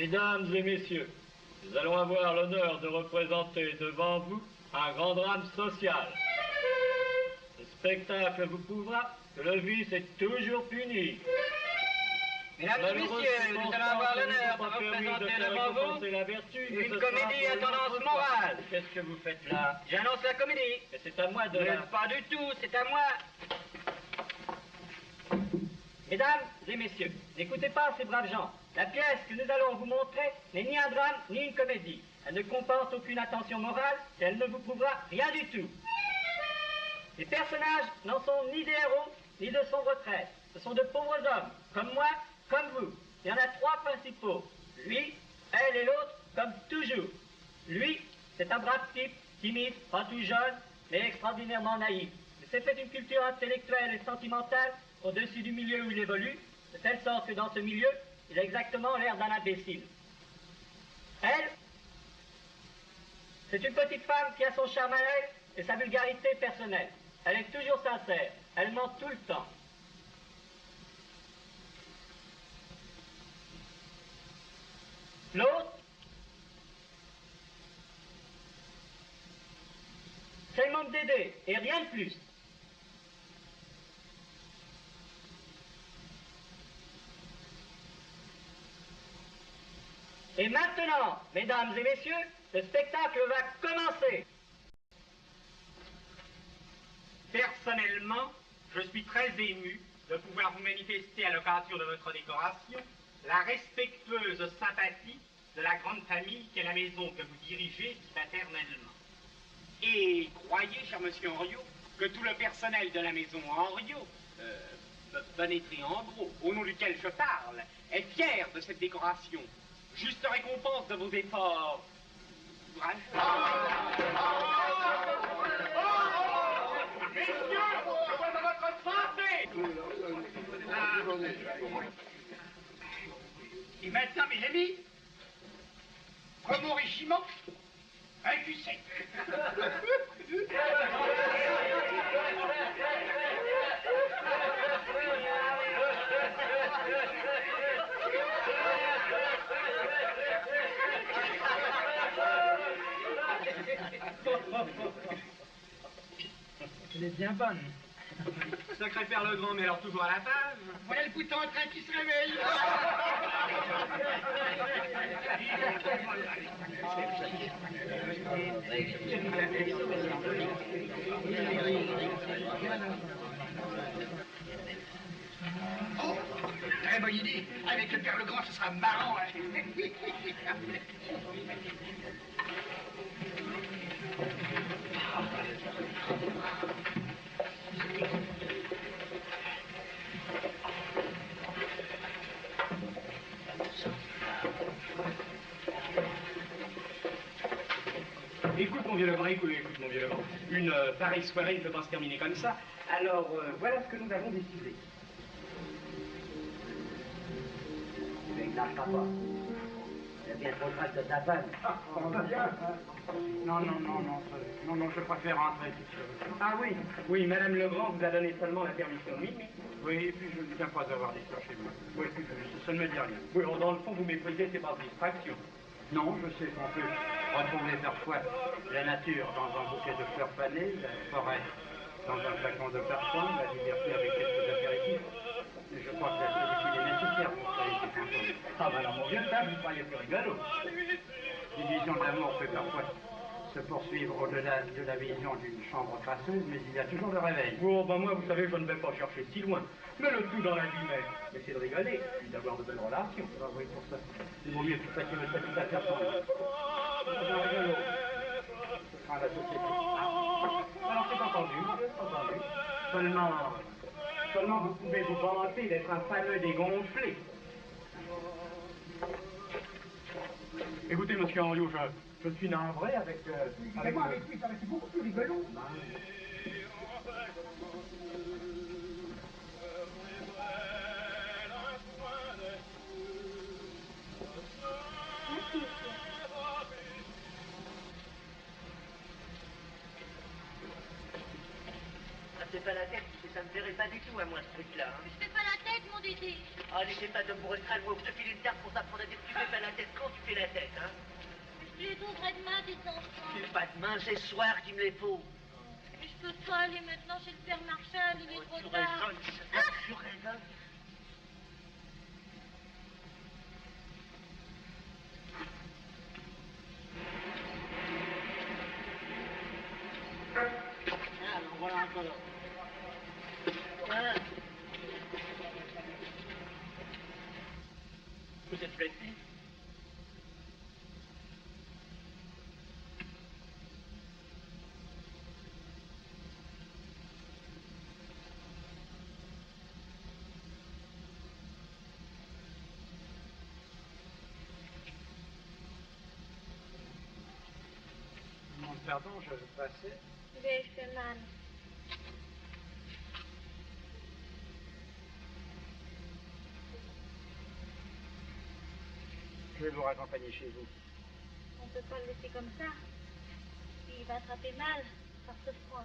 Mesdames et messieurs, nous allons avoir l'honneur de représenter devant vous un grand drame social. Ce spectacle vous prouvera que le vice est toujours puni. Mesdames et messieurs, nous allons avoir l'honneur de représenter devant vous une comédie à tendance morale. Qu'est-ce que vous faites là? J'annonce la comédie. Et c'est à moi de Mais la... pas du tout, c'est à moi. Mesdames et messieurs, n'écoutez pas ces braves gens. La pièce que nous allons vous montrer n'est ni un drame ni une comédie. Elle ne comporte aucune attention morale et elle ne vous prouvera rien du tout. Les personnages n'en sont ni des héros ni de sombres traîtres. Ce sont de pauvres hommes, comme moi, comme vous. Il y en a trois principaux. Lui, elle et l'autre, comme toujours. Lui, c'est un brave type, timide, pas tout jeune, mais extraordinairement naïf. Il s'est fait une culture intellectuelle et sentimentale au-dessus du milieu où il évolue, de telle sorte que dans ce milieu, il a exactement l'air d'un imbécile. Elle, c'est une petite femme qui a son charme à elle et sa vulgarité personnelle. Elle est toujours sincère, elle ment tout le temps. L'autre, c'est le manque d'aider et rien de plus. Et maintenant, mesdames et messieurs, le spectacle va commencer. Personnellement, je suis très ému de pouvoir vous manifester à l'occasion de votre décoration la respectueuse sympathie de la grande famille qu'est la maison que vous dirigez paternellement. Et croyez, cher monsieur Henriot, que tout le personnel de la maison Henriot, Bonneterie en gros, au nom duquel je parle, est fier de cette décoration. Juste récompense de vos efforts. Messieurs, je vois à votre santé. Et maintenant, mes amis, comme au régiment, un cul sec. Elle est bien bonne. Sacré Père le Grand, mais alors toujours à la page. Voilà le bouton en train qui se réveille. Oh, très bonne idée. Avec le Père le Grand, ce sera marrant. Hein. Écoute mon vieux Legrand, écoute mon vieux Legrand. Une pareille soirée ne peut pas se terminer comme ça. Alors voilà ce que nous avons décidé. Mais il lâchera pas. Il a bien trop trace de ta femme. Non, je préfère rentrer. Ah oui, oui, Madame Legrand vous a donné seulement la permission, oui. Oui, et puis je ne viens pas d'avoir d'histoire chez moi. Oui, puis ça ne me dit rien. Oui, dans le fond, vous méprisez, c'est par distraction. Non, je sais qu'on peut retrouver parfois la nature dans un bouquet de fleurs fanées, la forêt dans un flacon de parfum, la liberté avec quelques apéritifs. Mais je crois que la solitude est nécessaire pour créer ces symptômes. Ah ben alors mon vieux père, vous croyez plus rigolo. L'illusion d'amour peut parfois se poursuivre au-delà de la vision d'une chambre crasseuse, mais il y a toujours le réveil. Oh, ben moi, vous savez, je ne vais pas chercher si loin. Mais le tout dans la vie même, mais c'est de rigoler, puis d'avoir de belles relations. Ah oui, pour ça, c'est vaut mieux tout ça que tout à faire sans c'est rigolo. Ce sera la société. Ah. Alors, c'est entendu. Seulement, vous pouvez vous vanter d'être un fameux dégonflé. Écoutez, monsieur Henriot, je suis navré avec moi, avec lui, ça va être beaucoup plus rigolo. Ça me fait pas la tête, ça me fait m'intéresse pas du tout à moi ce truc-là. Hein. Mais je fais pas la tête, mon Dédé. Ah, n'essaie pas de me bourrer le crâne, moi, je te file une tarte pour t'apprendre à dire que tu fais pas la tête quand tu fais la tête, hein. Mais je les donnerai demain, des enfants. Tu fais pas demain, c'est ce soir qu'il me les faut. Mais je peux pas aller maintenant chez le père Marchal, il est trop Tu tard. raisonnes, tu raisonnes. Ah, alors voilà encore. Ah. Vous êtes blessé? Pardon, je passais. J'ai fait mal. Je vais vous raccompagner chez vous. On peut pas le laisser comme ça. Il va attraper mal par ce froid.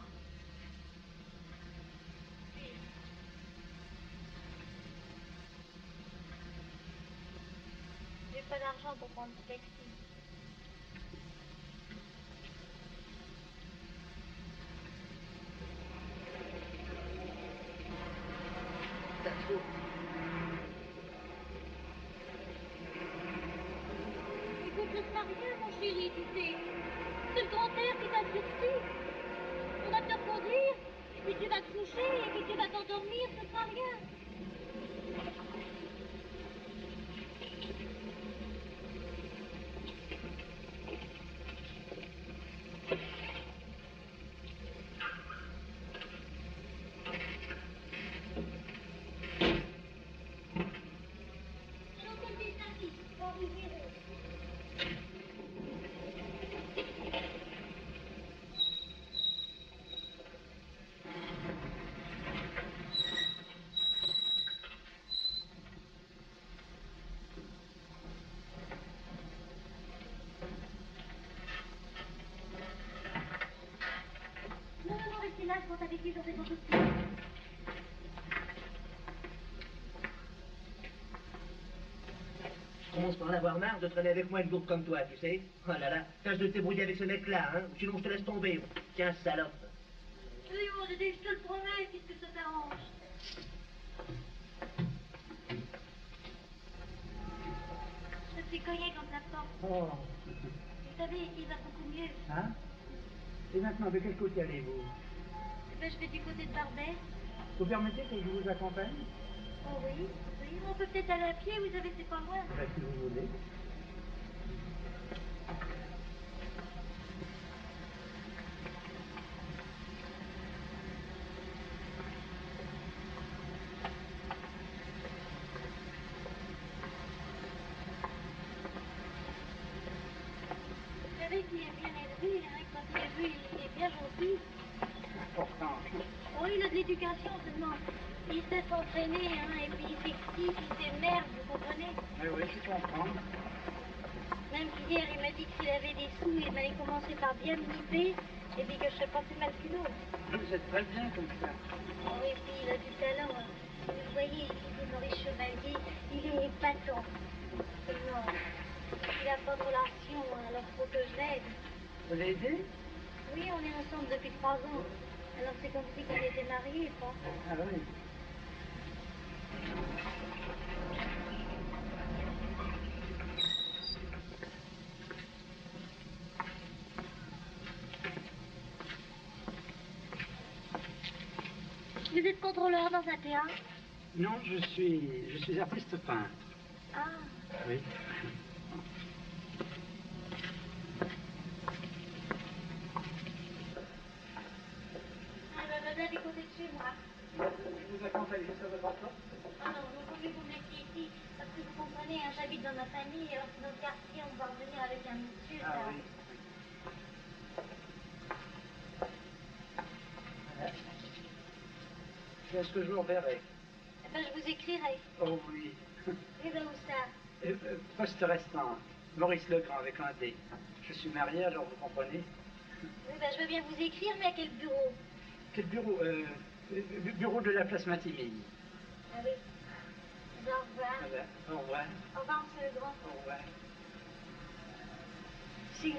J'ai pas d'argent pour prendre ce taxi. Écoute, ce sera rien, mon chéri, tu sais. C'est le grand-père qui t'a surpris. On va te reconduire, et puis tu vas te coucher, et puis tu vas t'endormir, ce sera rien. Alors, comme dit Saint-Fils, on va vous virer. Non, non, non, restez là, je pense avec lui, j'en fais sans souci. Je commence par en avoir marre de traîner avec moi une gourde comme toi, tu sais. Oh là là, tâche de te débrouiller avec ce mec-là, hein, ou sinon je te laisse tomber. Tiens, salope. Oui, mon Dédé, je te le promets, puisque ça t'arrange. Ce petit cognac contre la porte. Oh. Vous savez, il va beaucoup mieux. Hein? Et maintenant, de quel côté allez-vous? Ben, je vais du côté de Barbès. Vous permettez que je vous accompagne? Oh oui, oui, on peut peut-être aller à pied, vous savez, c'est pas loin. Ben, si vous voulez. Vous savez qu'il est bien élevé, hein, quand il est vu, il est bien gentil. Important. Oh, il a de l'éducation seulement. Il sait s'entraîner, hein, et puis il s'excite, il s'énerve, vous comprenez? Mais oui, je comprends. Même qu'hier, il m'a dit que s'il avait des sous, il allait commencer par bien me nipper, et puis que je serais pas plus mal qu'une autre. Vous êtes très bien comme ça. Oh, et puis il a du talent. Hein. Vous voyez, il est Maurice Chevalier, il est épatant. Seulement, il n'a pas de relation, alors faut que je l'aide. Vous l'aidez? Oui, on est ensemble depuis 3 ans. Alors c'est comme si on était mariés, quoi. Ah oui. Vous êtes contrôleur dans un théâtre? Non, je suis artiste peintre. Ah, Oui. ben, du côté de chez moi. Je vous accompagne jusqu'à votre porte. Ah non, non, faut mieux que vous me mettiez ici. Parce que vous comprenez, hein, j'habite dans ma famille, alors que dans le quartier, on va revenir avec un monsieur. Ah là. oui. Voilà. Est-ce que je vous reverrai? Eh ben, je vous écrirai. Oh oui. Et ben, où ça? Poste restant. Maurice Legrand avec un D. Je suis marié, alors vous comprenez. Oui, ben, je veux bien vous écrire, mais à quel bureau? Quel bureau Bureau de la place Matimille. Ah oui. Au revoir. Ah ben, au revoir. Au revoir, monsieur Legrand. Au revoir. Sylvie.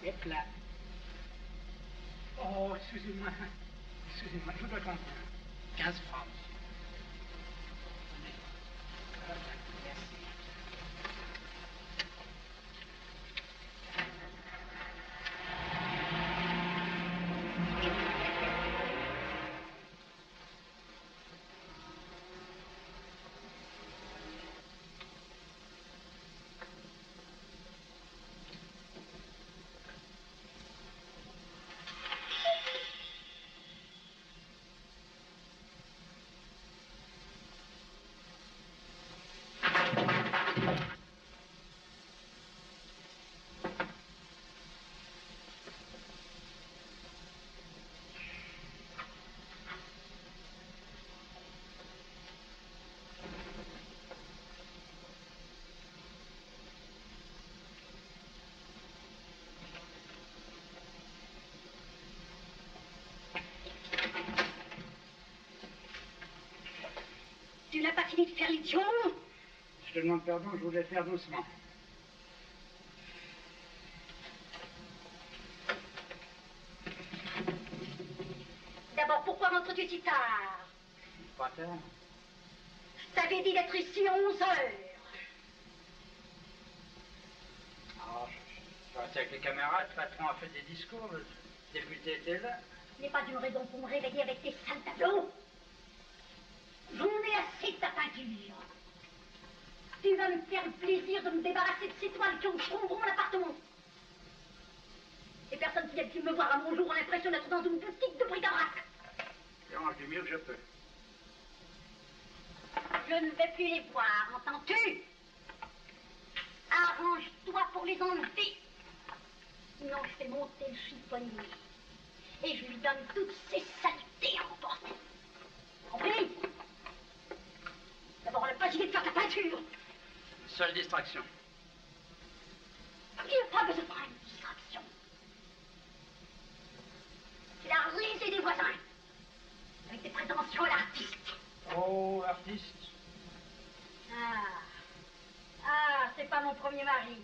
Hop là. Oh, excusez-moi. Excusez-moi, je vous dois combien 15 francs. Voilà, merci. Tu n'as pas fini de faire l'idiot? Je te demande pardon, je voulais faire doucement. D'abord, pourquoi rentres-tu si tard? Pas tard. Je t'avais dit d'être ici à 11 heures. Ah, je restais avec les camarades, le patron a fait des discours, le député était là. Ce n'est pas une raison pour me réveiller avec tes sales tableaux. J'en ai assez de ta peinture. Tu vas me faire le plaisir de me débarrasser de ces toiles qui encombrent mon appartement. Les personnes qui viennent me voir à mon jour ont l'impression d'être dans une boutique de bric-à-brac. Je range du mieux que je peux. Je ne vais plus les voir, entends-tu? Arrange-toi pour les enlever. Sinon, je fais monter le chiffonnier. Et je lui donne toutes ces saletés à emporter. Compris? D'abord, on n'a pas idée de faire ta peinture. Seule distraction. Il n'y a pas besoin de faire une distraction. C'est la risée des voisins. Avec des prétentions à l'artiste. Oh, artiste. Ah, c'est pas mon premier mari.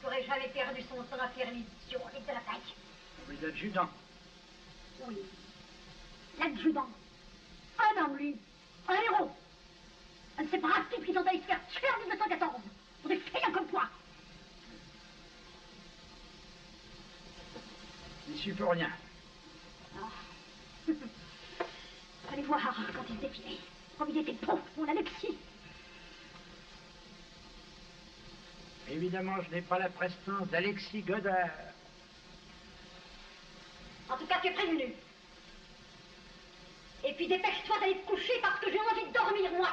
Il n'aurait jamais perdu son temps à faire l'idiot avec de la taille. Oui, l'adjudant. Oui. L'adjudant. Un homme, lui. Un héros. Un de ces braves types qui sont allés se faire tuer en 1914. Pour des feignants comme toi. Je n'y suis pour rien. Ah. Allez voir quand il défilait. Comme il était pauvre, mon Alexis. Évidemment, je n'ai pas la prestance d'Alexis Godard. En tout cas, tu es prévenu. Et puis dépêche-toi d'aller te coucher parce que j'ai envie de dormir, moi.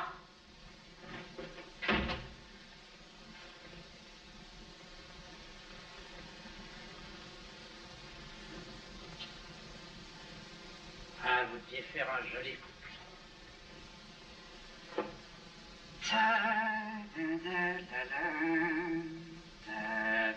Ah, vous deviez faire un joli couple. Ta-da-da-da, ta-da-da.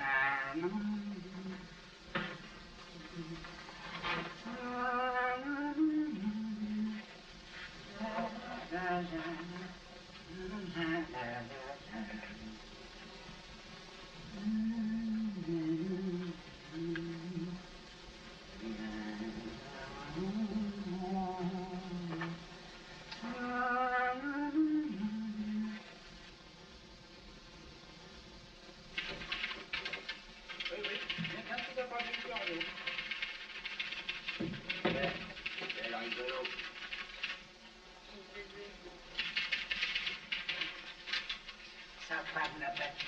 Sa femme l'a battu.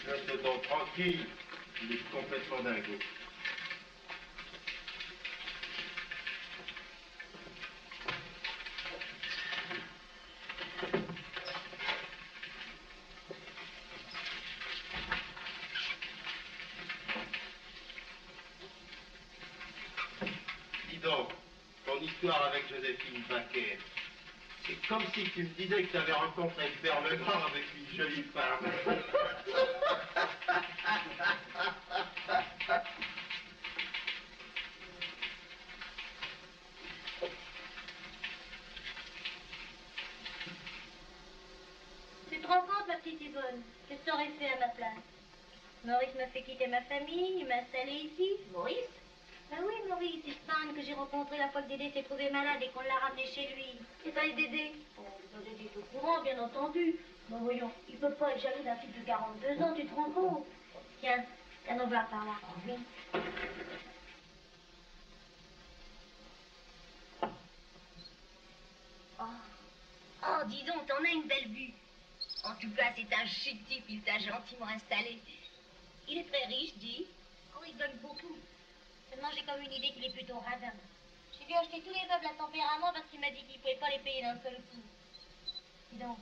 Reste donc tranquille, il est complètement dingue. dis donc, ton histoire avec Joséphine Baquet, c'est comme si tu me disais que tu avais rencontré le père Legrand avec une jolie femme. Tu te rends compte, ma petite Yvonne, qu'est-ce que t'aurais fait à ma place? Maurice m'a fait quitter ma famille, il m'a installé ici. Maurice? Ben oui, Maurice, c'est Stan que j'ai rencontré la fois que Dédé s'est trouvé malade et qu'on l'a ramené chez lui. C'est pas Dédé? Oh, Dédé est au courant, bien entendu. Mais voyons, il peut pas être jaloux d'un type de 42 ans, tu te rends compte? Tiens, nous voir par là. Oui. Oh, dis donc, t'en as une belle vue. En tout cas, c'est un chic type, il t'a gentiment installé. Il est très riche, dis. Oh, il gagne beaucoup. Seulement, j'ai comme une idée qu'il est plutôt radin. J'ai dû acheter tous les meubles à tempérament parce qu'il m'a dit qu'il ne pouvait pas les payer d'un seul coup. Dis donc,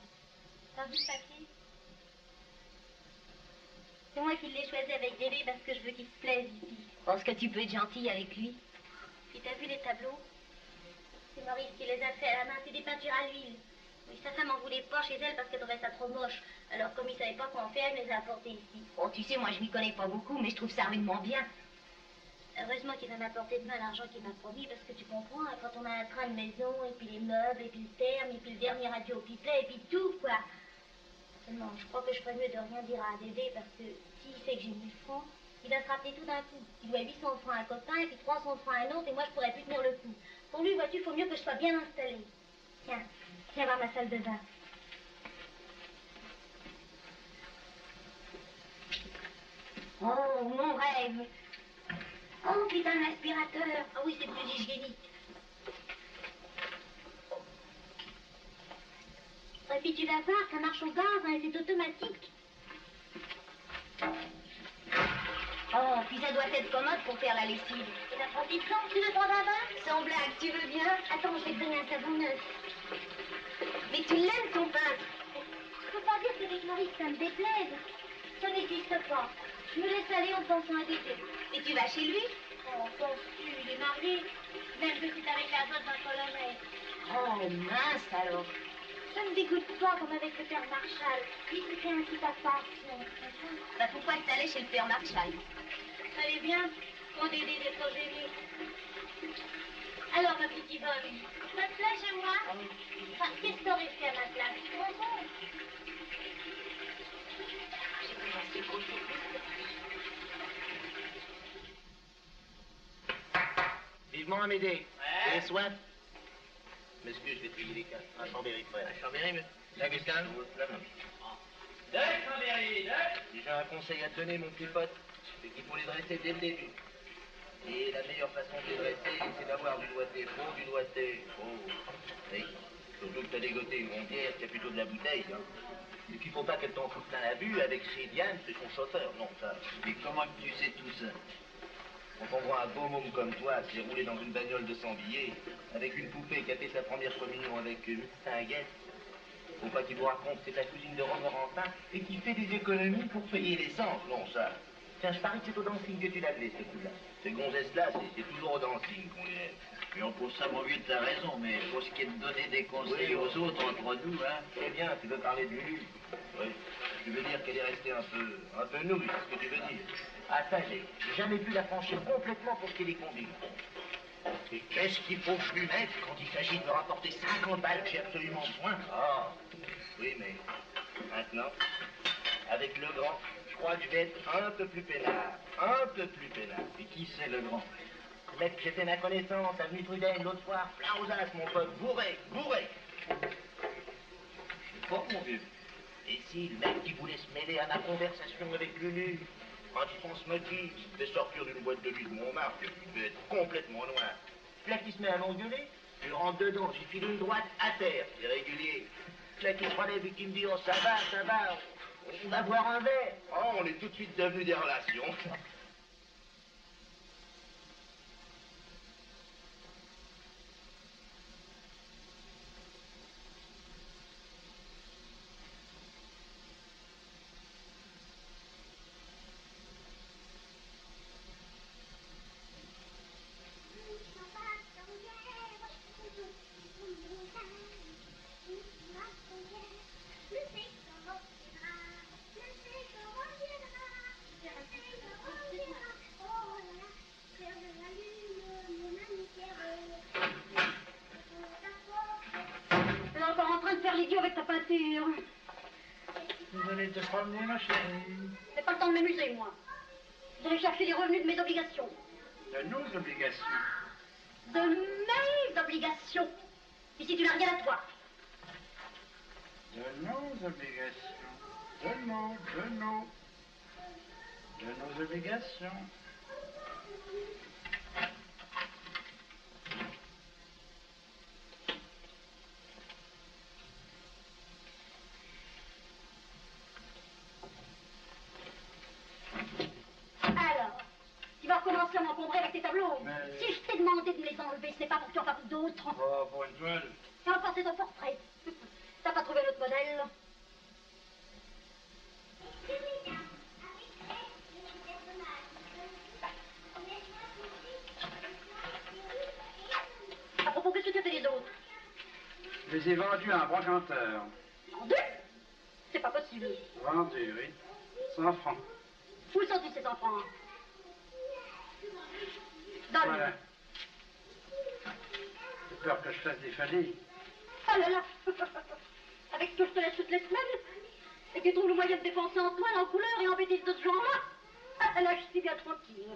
t'as vu ce papier? C'est moi qui l'ai choisi avec Dédé parce que je veux qu'il se plaise ici. Pense que tu peux être gentille avec lui. Puis t'as vu les tableaux? C'est Maurice qui les a faits à la main, c'est des peintures à l'huile. Oui, sa femme en voulait pas chez elle parce qu'elle trouvait ça trop moche. Alors comme il savait pas quoi en faire, il les a apportés ici. Oh, tu sais, moi je m'y connais pas beaucoup, mais je trouve ça rudement bien. Heureusement qu'il va m'apporter demain l'argent qu'il m'a promis, parce que tu comprends, hein, quand on a un train de maison, et puis les meubles, et puis le terme, et puis le dernier radio au pipelet, et puis tout, quoi. Seulement, je crois que je ferais mieux de rien dire à Dédé, parce que s'il sait que j'ai 1000 francs, il va se rappeler tout d'un coup. Il doit 800 francs à un copain, et puis 300 francs à un autre, et moi je pourrais plus tenir le coup. Pour lui, vois-tu, il faut mieux que je sois bien installée. Tiens, viens voir ma salle de bain. Oh, mon rêve. Oh, putain, l'aspirateur. Ah oui, c'est plus hygiénique. Et puis tu vas voir, ça marche au gaz, hein, c'est automatique. Oh, puis ça doit être commode pour faire la lessive. Et la petite lampe, tu veux prendre un bain? Sans blague, tu veux bien? Attends, je vais te donner un savon neuf. Mais tu l'aimes ton peintre? Faut pas dire qu'avec Maurice, ça me déplaise. Ça n'existe pas. Je me laisse aller en pensant à Dédé. Et tu vas chez lui? Oh, penses-tu, il est marié. Même que c'est avec la dot d'un colonel. Oh, mince alors. Ça ne me dégoûte pas comme avec le père Marshall. Il se fait un petit attention. Bah pourquoi tu allais chez le père Marshall? Allez bien, quand Dédé est trop gêné. Alors, ma petite Yvonne, ça te plaît chez moi? Enfin, qu'est-ce que t'aurais fait à ma place? Tu te rends compte? Vivement Amédée. Ouais. Les soins. Monsieur, je vais trier les cas. Un Chambéry, frère. Un Chambéry, monsieur. L'Augustin. La main. Deux, Chambéry, deux. J'ai un conseil à te donner, mon petit pote. C'est qu'il faut les dresser dès le début. Et la meilleure façon de les dresser, c'est d'avoir du doigté faux, du doigté faux. Oui. Surtout que t'as dégoté une rondière, qu'il y a plutôt de la bouteille, hein. Et qu'il faut pas qu'elle t'en foute plein la vue avec chez Diane, c'est son chauffeur. Non, ça. Mais comment tu sais tout ça? Quand on voit un beau môme comme toi qui est roulé dans une bagnole de 100 billets, avec une poupée qui a fait sa première communion avec Saint-Guest, faut pas qu'il vous raconte que c'est ta cousine de Romorantin et qui fait des économies pour payer l'essence. Non, ça. Tiens, je parie que c'est au dancing que tu l'as appelé, ce coup-là. Ces gonzesses-là, c'est toujours au dancing qu'on les aime. Mais on pour ça, mon vieux, t'as raison, mais pour ce qui est de donner des conseils Oui, aux autres, entre nous, hein. Très bien, tu veux parler de Lulu. Oui. Tu veux dire qu'elle est restée un peu nouille, c'est ce que tu veux dire. Ah, ça, j'ai jamais pu la franchir complètement pour ce qui est des convives. Et qu'est-ce qu'il faut plus mettre quand il s'agit de me rapporter 50 balles que j'ai absolument besoin? Ah, oui, mais maintenant, avec le grand, je crois que je vais être un peu plus peinard. Un peu plus peinard. Et qui c'est le grand? Le mec, j'ai fait ma connaissance, avenue Trudel, l'autre soir, plein aux as, mon pote, bourré, bourré. Je sais pas, mon vieux. Et si, le mec qui voulait se mêler à ma conversation avec Lulu, quand il pense me dit, il fait sortir d'une boîte de nuit de Montmartre, il devait être complètement noir. Là qui se met à m'engueuler, je rentre dedans, j'y file une droite à terre, c'est régulier. Là qui se relève et qui me dit, oh ça va, on va boire un verre. Oh, on est tout de suite devenus des relations. voiture. Vous allez te promener, ma chérie. J'ai pas le temps de m'amuser, moi. Je vais chercher les revenus de mes obligations. De nos obligations. De mes obligations. Ici, tu n'as rien à toi. De nos obligations. De nos obligations. Alors, tu vas recommencer à m'encombrer avec tes tableaux. Mais- Si je t'ai demandé de me les enlever, ce n'est pas pour que tu en fasses d'autres. Oh, pour une toile. Et encore, c'est ton portrait. T'as pas trouvé l'autre modèle? À propos, qu'est-ce que tu as fait les autres? Je les ai vendus à un brocanteur. Vendu? C'est pas possible. Vendus, oui. 100 francs. Où sont-ils ces enfants? Donne. Voilà. J'ai peur que je fasse des folies. Oh là là. Avec ce que je te laisse toutes les semaines. Et tu trouves le moyen de dépenser en toile, en couleur et en bêtises de ce genre-là. Ah là, je suis bien tranquille.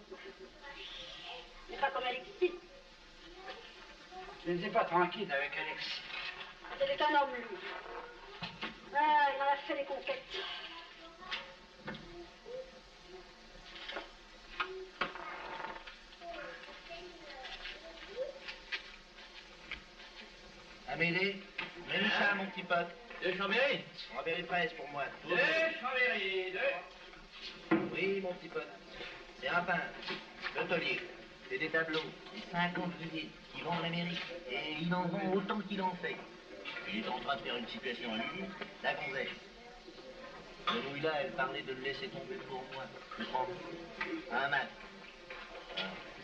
Mais pas comme Alexis. Je n'étais pas tranquille avec Alexis. C'était un homme, lui. Ah, il en a fait des conquêtes. Amélie, mets-nous ça, mon petit pote. Deux Chambéry. Strawberry fraise pour moi. Deux Chambéry, deux. Oui, mon petit pote. C'est un peintre, le taulier. C'est des tableaux, des 50 visites qui vont en Amérique. Et il en vend autant qu'il en fait. Il est en train de faire une situation à lui, la gonzesse. Le nouille-là, elle parlait de le laisser tomber pour moi. Tu comprends? Un mat.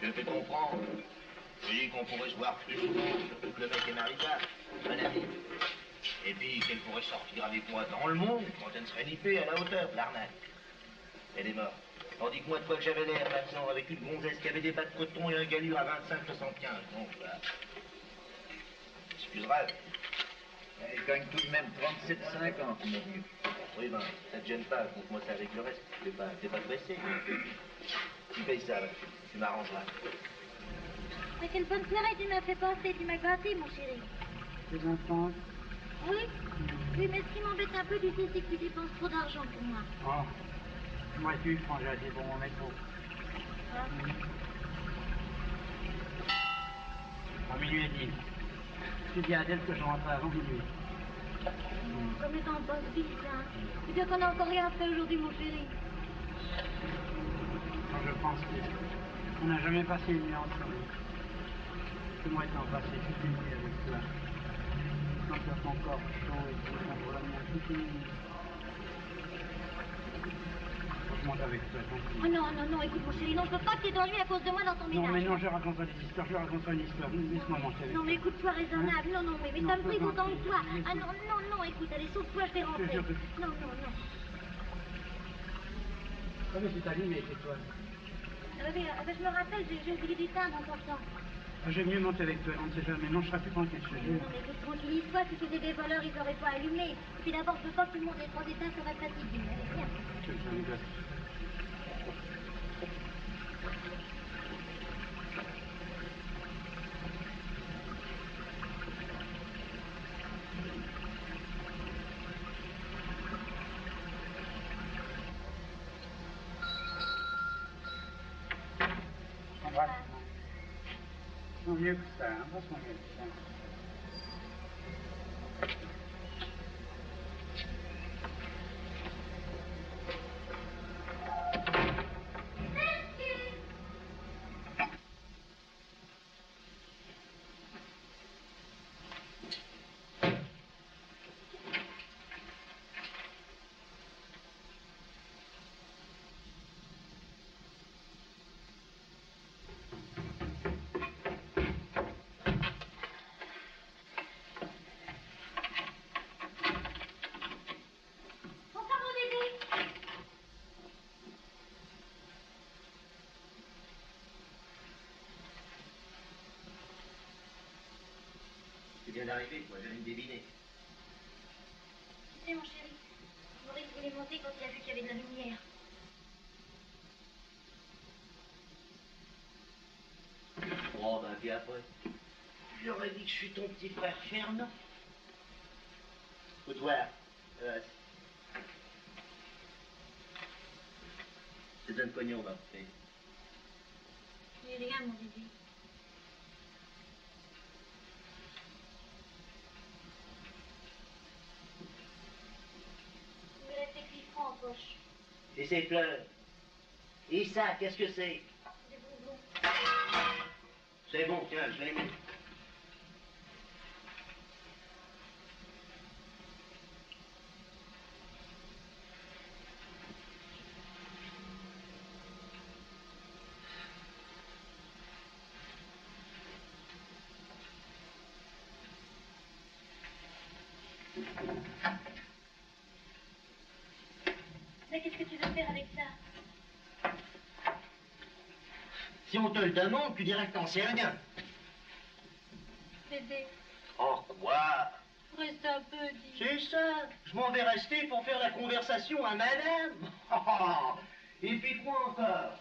Je fais comprendre. Je dis qu'on pourrait se voir plus souvent, surtout que le mec est mariable, un ami. Et puis qu'elle pourrait sortir avec moi dans le monde quand elle serait nippée à la hauteur de l'arnaque. Elle est morte. Tandis que moi, de quoi que j'avais l'air maintenant, avec une gonzesse qui avait des bas de coton et un galure à 25,75. Donc, là. Excusera. Elle gagne tout de même 37,50, mon vieux. Oui, ben, ça te gêne pas, compte-moi ça avec le reste. T'es pas pressé. Tu payes ça, là. Tu m'arrangeras. Mais quelle bonne soirée tu m'as fait passer, tu m'as gâté, mon chéri. Les enfants. Oui? Oui, mais ce qui m'embête un peu, tu sais, c'est que tu dépenses trop d'argent pour moi. Oh. Moi, tu prends, j'ai assez pour mon métro. Hein? À minuit et demi. Tu dis à Adèle que je rentre avant minuit. Comme étant en bonne vie, ça. Tu dis qu'on n'a encore rien fait aujourd'hui, mon chéri. Quand je pense qu'on n'a jamais passé une nuit ensemble. Que moi étant passé toute une nuit avec toi. Sentir ton corps chaud et tout contre la mienne toute une nuit. Je monte avec toi, tranquille. Oh non, non, non, écoute, mon chéri, non, je veux pas que tu t'ennuies à cause de moi dans ton ménage. Non, mais non, je raconte pas des histoires, je raconte une histoire. Laisse-moi monter avec Non, mais toi. écoute, sois raisonnable. Non, non, mais Non, ça me prie sois autant que gentil. toi. Ah non, non, non, écoute, allez, sauve-toi, je vais rentrer. jure que- Non, non, non. Ah, mais c'est allumé, c'est toi. Je me rappelle, j'ai oublié d'éteindre en sortant. J'aime mieux monter avec toi, on ne sait jamais. Non, je serai plus tranquille, je te jure. Non, mais écoute, tranquillise-toi, si c'était des voleurs, ils auraient pas allumé. Et puis d'abord, je veux pas que tout le monde ait trop d'éteint, ça va fatiguer. Allez, viens. Je suis un gosse. Embrasse-moi. Non, mieux que ça, embrasse-moi mieux que ça. Bonsoir, mon bébé. Tu viens d'arriver, toi, je viens de deviner. sais, mon chéri, Maurice voulait monter quand il a vu qu'il y avait de la lumière. Oh, ben, puis après, je leur ai dit que je suis ton petit frère Fernand. Écoute, voilà. C'est un pognon, va faire. Mais rien, mon bébé. Il me restait 8 francs en poche. Et c'est pleurs. Et ça, qu'est-ce que c'est? Des bonbons. C'est bon, tiens, je l'ai mis. Mais qu'est-ce que tu veux faire avec ça? Si on te le demande, tu dirais que t'en sais rien. Bébé, Oh, quoi? reste un peu, dis. C'est ça. Je m'en vais rester pour faire la conversation à madame. Et puis quoi encore?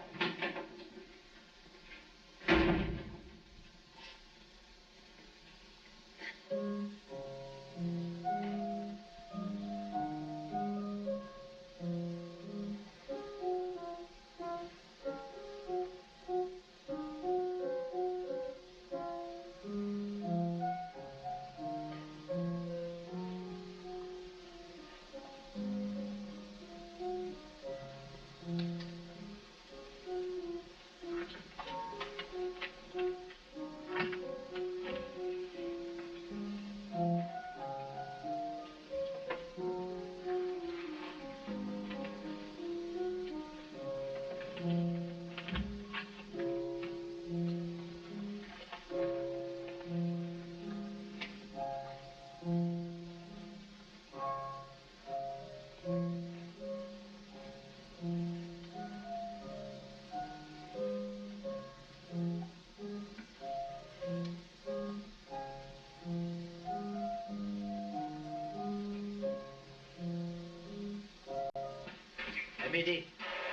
Amédée.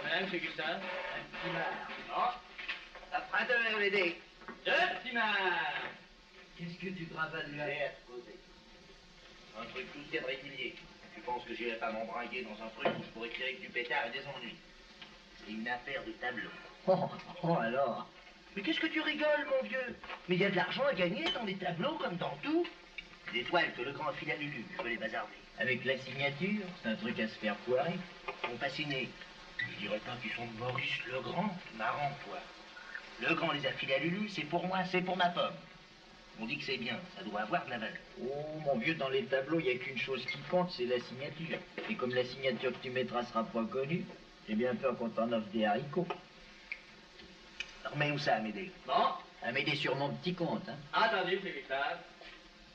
Madame, c'est Gustave. Un petit marre. Oh, après de Amédée. Deux petits marres. Qu'est-ce que tu travailles là? Un truc tout de régulier. Tu penses que j'irai pas m'embringuer dans un truc où je pourrais tirer que du pétard et des ennuis? C'est une affaire de tableau. Oh, alors? Mais qu'est-ce que tu rigoles, mon vieux? Mais il y a de l'argent à gagner dans les tableaux comme dans tout. Des toiles que le grand file à Lulu, je peux les bazarder. Avec la signature, c'est un truc à se faire poirer. Mon fasciné. Je dirais pas qu'ils sont de Maurice le Grand. Marrant, toi. Le Grand les a filés à Lulu, c'est pour moi, c'est pour ma pomme. On dit que c'est bien, ça doit avoir de la valeur. Oh, mon vieux, dans les tableaux, il n'y a qu'une chose qui compte, c'est la signature. Et comme la signature que tu mettras sera pas connue, j'ai bien peur qu'on t'en offre des haricots. Remets où ça, Amédée? Bon, Amédée sur mon petit compte, hein. attendez, c'est Gustave.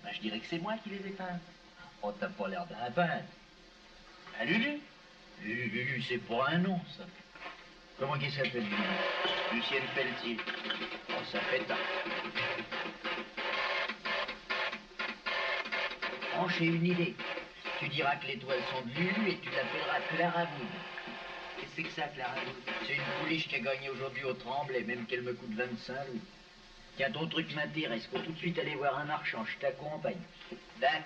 Ben, je dirais que c'est moi qui les ai peints. Oh, t'as pas l'air d'un peintre. À Lulu? Lulu, c'est pour un nom, ça. Comment qu'il s'appelle, Lulu? Lucienne Pelletier. Oh, ça fait tard. Oh, j'ai une idée. Tu diras que les toiles sont de Lulu et tu l'appelleras Clara Wood. Qu'est-ce que c'est que ça, Clara? C'est une pouliche qui a gagné aujourd'hui au Tremblay, même qu'elle me coûte 25 louis. Tiens, ton truc m'intéresse. Faut tout de suite aller voir un marchand. Je t'accompagne. D'accord.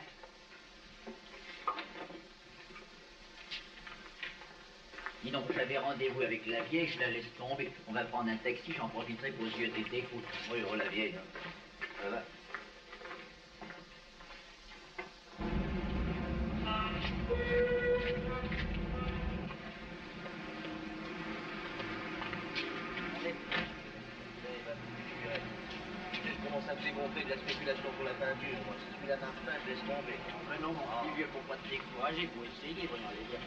Dis donc, j'avais rendez-vous avec la vieille, je la laisse tomber. On va prendre un taxi, j'en profiterai pour zioter tes coups. Oui, oh, la vieille, hein. Ça va. Je commence à me dégonfler de la spéculation pour la peinture. Moi, si celui-là marche pas, je laisse tomber. Mais non, mon petit vieux, faut pas te décourager, faut essayer, voyons les gars.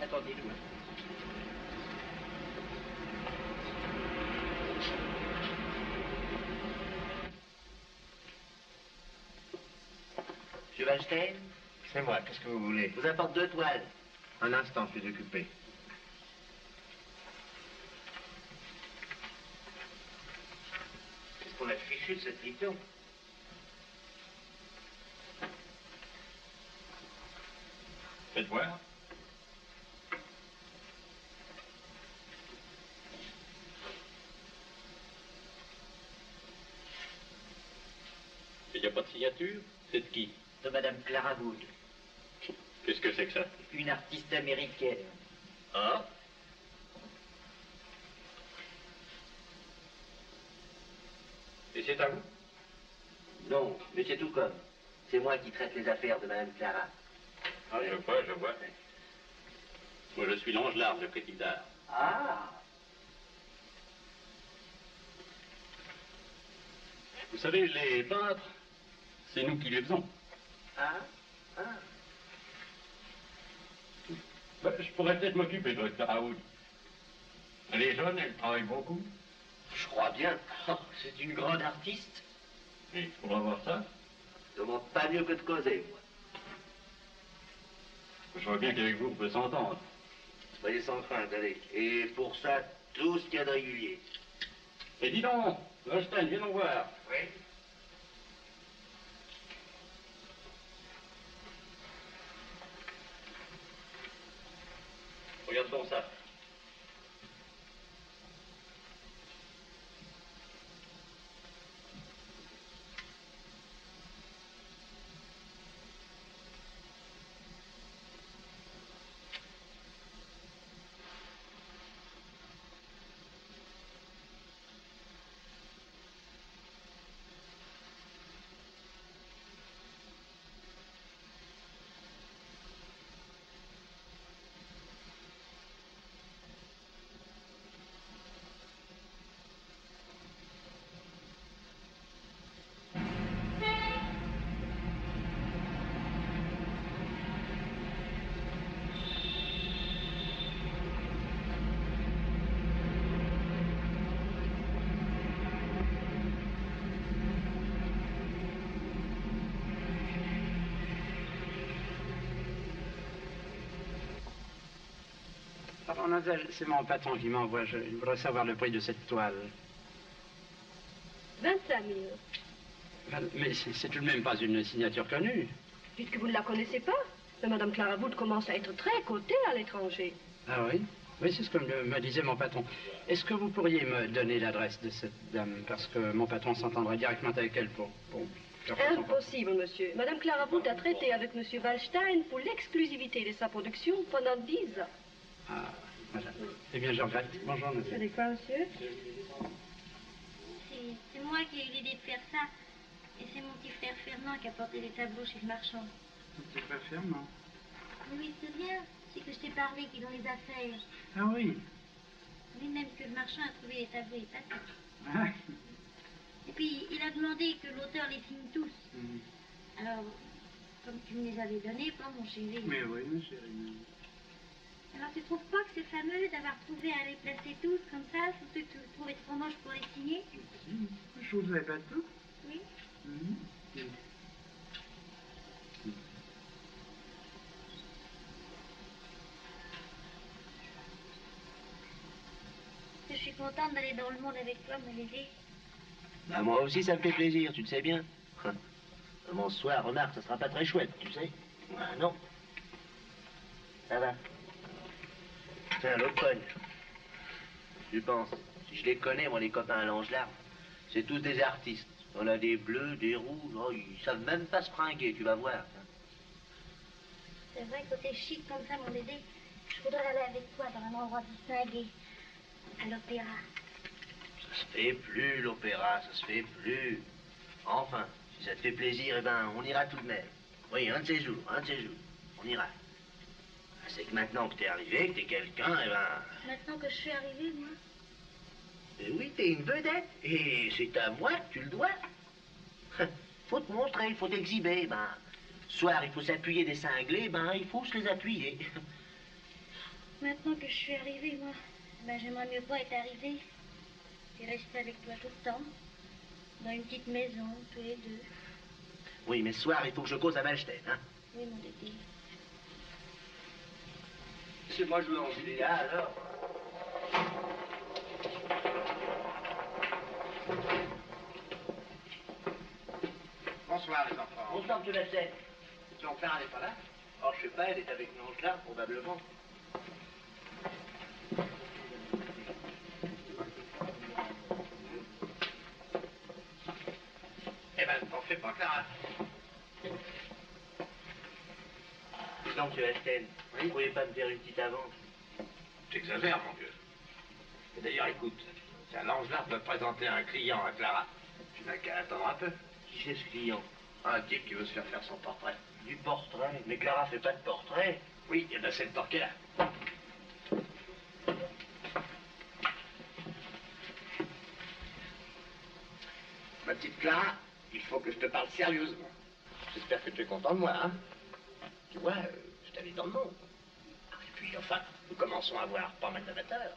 Attendez-nous, hein. Monsieur Weinstein, C'est moi, qu'est-ce que vous voulez? je vous apporte 2 toiles. Un instant, je suis occupé. Qu'est-ce qu'on a fichu de cette liton? Faites voir. Il n'y a pas de signature? C'est de qui? De Madame Clara Wood, Qu'est-ce que c'est que ça? une artiste américaine. Ah? Et c'est à vous? Non, mais c'est tout comme. C'est moi qui traite les affaires de Madame Clara. Ah, je vois, je vois. Moi, je suis l'ange large de critique d'art. Ah! Vous savez, les peintres, c'est nous qui les faisons. Ah? Ah! Ben, je pourrais peut-être m'occuper de votre Clara Wood. Elle est jeune, elle travaille beaucoup. Je crois bien. Oh, c'est une grande artiste. Et il faudra voir ça. Je demande pas mieux que de causer, moi. Je vois bien qu'avec vous, on peut s'entendre. Soyez sans crainte, allez. Et pour ça, tout ce qu'il y a de régulier. Et dis donc, Goldstein, viens nous voir. Oui? Regarde ton sac. Mademoiselle, c'est mon patron qui m'envoie. Je voudrais savoir le prix de cette toile. 25 000. Mais c'est tout de même pas une signature connue. Puisque vous ne la connaissez pas. Mais Madame Clara Wood commence à être très cotée à l'étranger. Ah oui? Oui, c'est ce que me disait mon patron. Est-ce que vous pourriez me donner l'adresse de cette dame? Parce que mon patron s'entendrait directement avec elle pour faire son portrait. Impossible, monsieur. Madame Clara Wood a traité avec monsieur Wallstein pour l'exclusivité de sa production pendant 10 ans. Ah, voilà. Eh bien, je regrette. Bonjour, Vous monsieur. savez quoi, monsieur? C'est moi qui ai eu l'idée de faire ça. Et c'est mon petit frère Fernand qui a porté les tableaux chez le marchand. Petit frère Fernand. Oui, c'est bien. C'est que je t'ai parlé qui est dans les affaires. Ah oui. Oui, même que le marchand a trouvé les tableaux et pas tout. Ah. Et puis, il a demandé que l'auteur les signe tous. Mhm. Alors, comme tu me les avais donnés, pas mon chéri. Mais oui, ma chérie. Alors, tu trouves pas que c'est fameux d'avoir trouvé à les placer tous comme ça, surtout que tu le trouvais trop moche pour les signer? Je vous avais pas tout. Oui. Mhm. Je suis contente d'aller dans le monde avec toi, mon bébé. Bah, moi aussi, ça me fait plaisir, tu le sais bien. Mon soir, remarque, ça sera pas très chouette, tu sais. Ah, non. Ça va. Tiens, l'autre cogne. Tu penses, si je les connais, moi, les copains à l'ange large, c'est tous des artistes. On a des bleus, des rouges, oh, ils savent même pas se fringuer, tu vas voir. C'est vrai que t'es chic comme ça, mon bébé. Je voudrais aller avec toi dans un endroit distingué. À l'opéra. Ça se fait plus, l'opéra, ça se fait plus. Enfin, si ça te fait plaisir, eh ben, on ira tout de même. Oui, un de ces jours, on ira. C'est que maintenant que t'es arrivé, que t'es quelqu'un, eh ben... Maintenant que je suis arrivée, moi. Eh oui, t'es une vedette, et c'est à moi que tu le dois. Faut te montrer, il faut t'exhiber, ben... Soir, il faut s'appuyer des cinglés, ben, il faut se les appuyer. Maintenant que je suis arrivée, moi, ben, j'aimerais mieux pas être arrivée. Et rester avec toi tout le temps. Dans une petite maison, tous les deux. Oui, mais ce soir, il faut que je cause à Wallstein, hein. Oui, mon bébé. C'est moi, je veux en filer là, alors. Bonsoir, les enfants. Bonsoir, M. Wallstein. Ton père n'est pas là? Oh, je sais pas, elle est avec Langelard, probablement. Eh ben, t'en fais pas, Clara. Dis donc, monsieur Astel, vous ne pourriez pas me faire une petite avance? T'exagères, mon vieux. Et d'ailleurs, écoute, si un Langelard peut présenter un client à Clara, tu n'as qu'à attendre un peu. Qui c'est ce client? Un type qui veut se faire faire son portrait. Du portrait? Mais Clara fait pas de portrait. Oui, et ben c'est le tort qu'elle a. Ma petite Clara, il faut que je te parle sérieusement. J'espère que tu es content de moi, hein. Tu vois, je t'avais dans le monde. Et puis, enfin, nous commençons à avoir pas mal d'amateurs.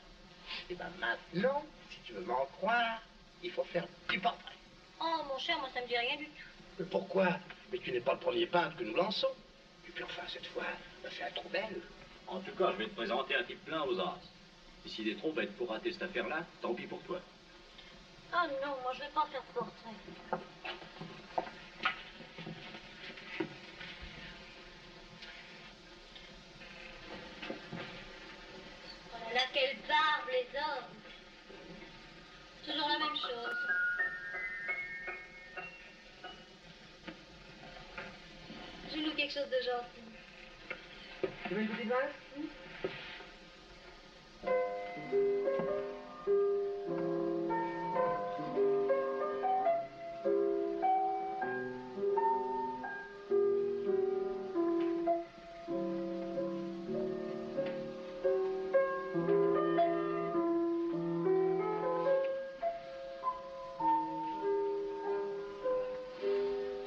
Et ben maintenant, si tu veux m'en croire, il faut faire du portrait. Oh, mon cher, moi, ça me dit rien du tout. Mais pourquoi? Mais tu n'es pas le premier peintre que nous lançons. Et puis enfin, cette fois, on a fait un trop belle. En tout cas, je vais te présenter un type plein aux as. Et s'il est trop bête pour rater cette affaire-là, tant pis pour toi. Ah non, moi, je vais pas faire de portrait. Oh là là, quelle barbe, les hommes. Toujours la même chose. Joue-nous quelque chose de gentil. Tu veux une petite valse?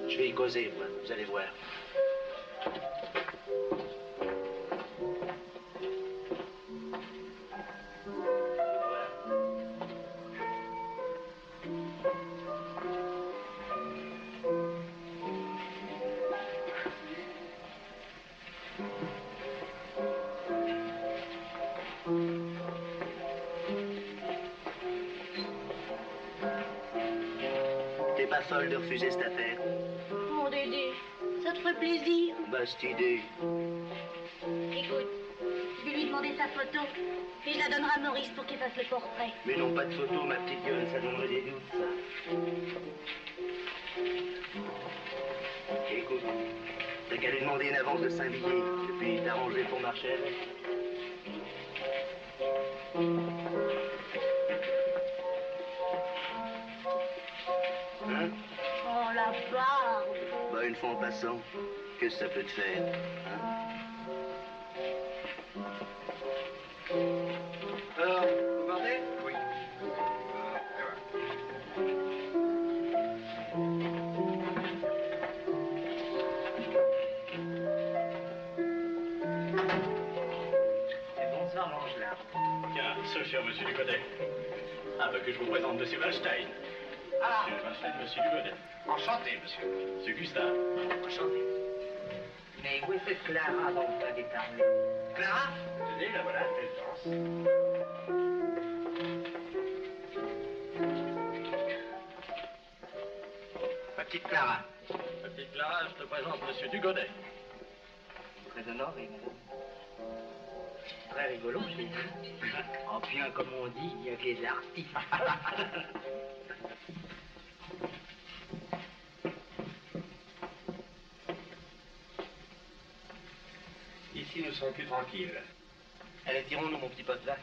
Je vais y causer, moi, vous allez voir. T'es pas folle de refuser cette affaire? Mon Dédé, ça te ferait plaisir. Bah, cette idée. Écoute, je vais lui demander sa photo et je la donnerai à Maurice pour qu'il fasse le portrait. Mais non, pas de photo, ma petite gueule, ça donnerait des doutes, ça. Écoute, t'as qu'à lui demander une avance de 5 billets, et puis t'arranger pour marcher avec. Hein? Oh, la barbe. Bah, une fois en passant, qu'est-ce que ça peut te faire, hein? Alors, vous partez? Oui. Bonsoir, Langelard. Tiens, ce cher monsieur Dugodet. Ah, bah que je vous présente monsieur Wallstein. Ah, Monsieur Wallstein, monsieur Dugodet. enchanté, monsieur. Monsieur Gustave. Enchanté. Mais où est cette Clara dont vous avez parlé? Clara? Tenez, la voilà, elle danse. Ma petite Clara. Ma petite Clara, je te présente monsieur Dugodet. Très honoré, madame. Très rigolo, chez vous. En puis, comme on dit, il y a que les artistes. Ici, nous sommes plus tranquilles. Allez, tirons-nous, mon petit pote, va.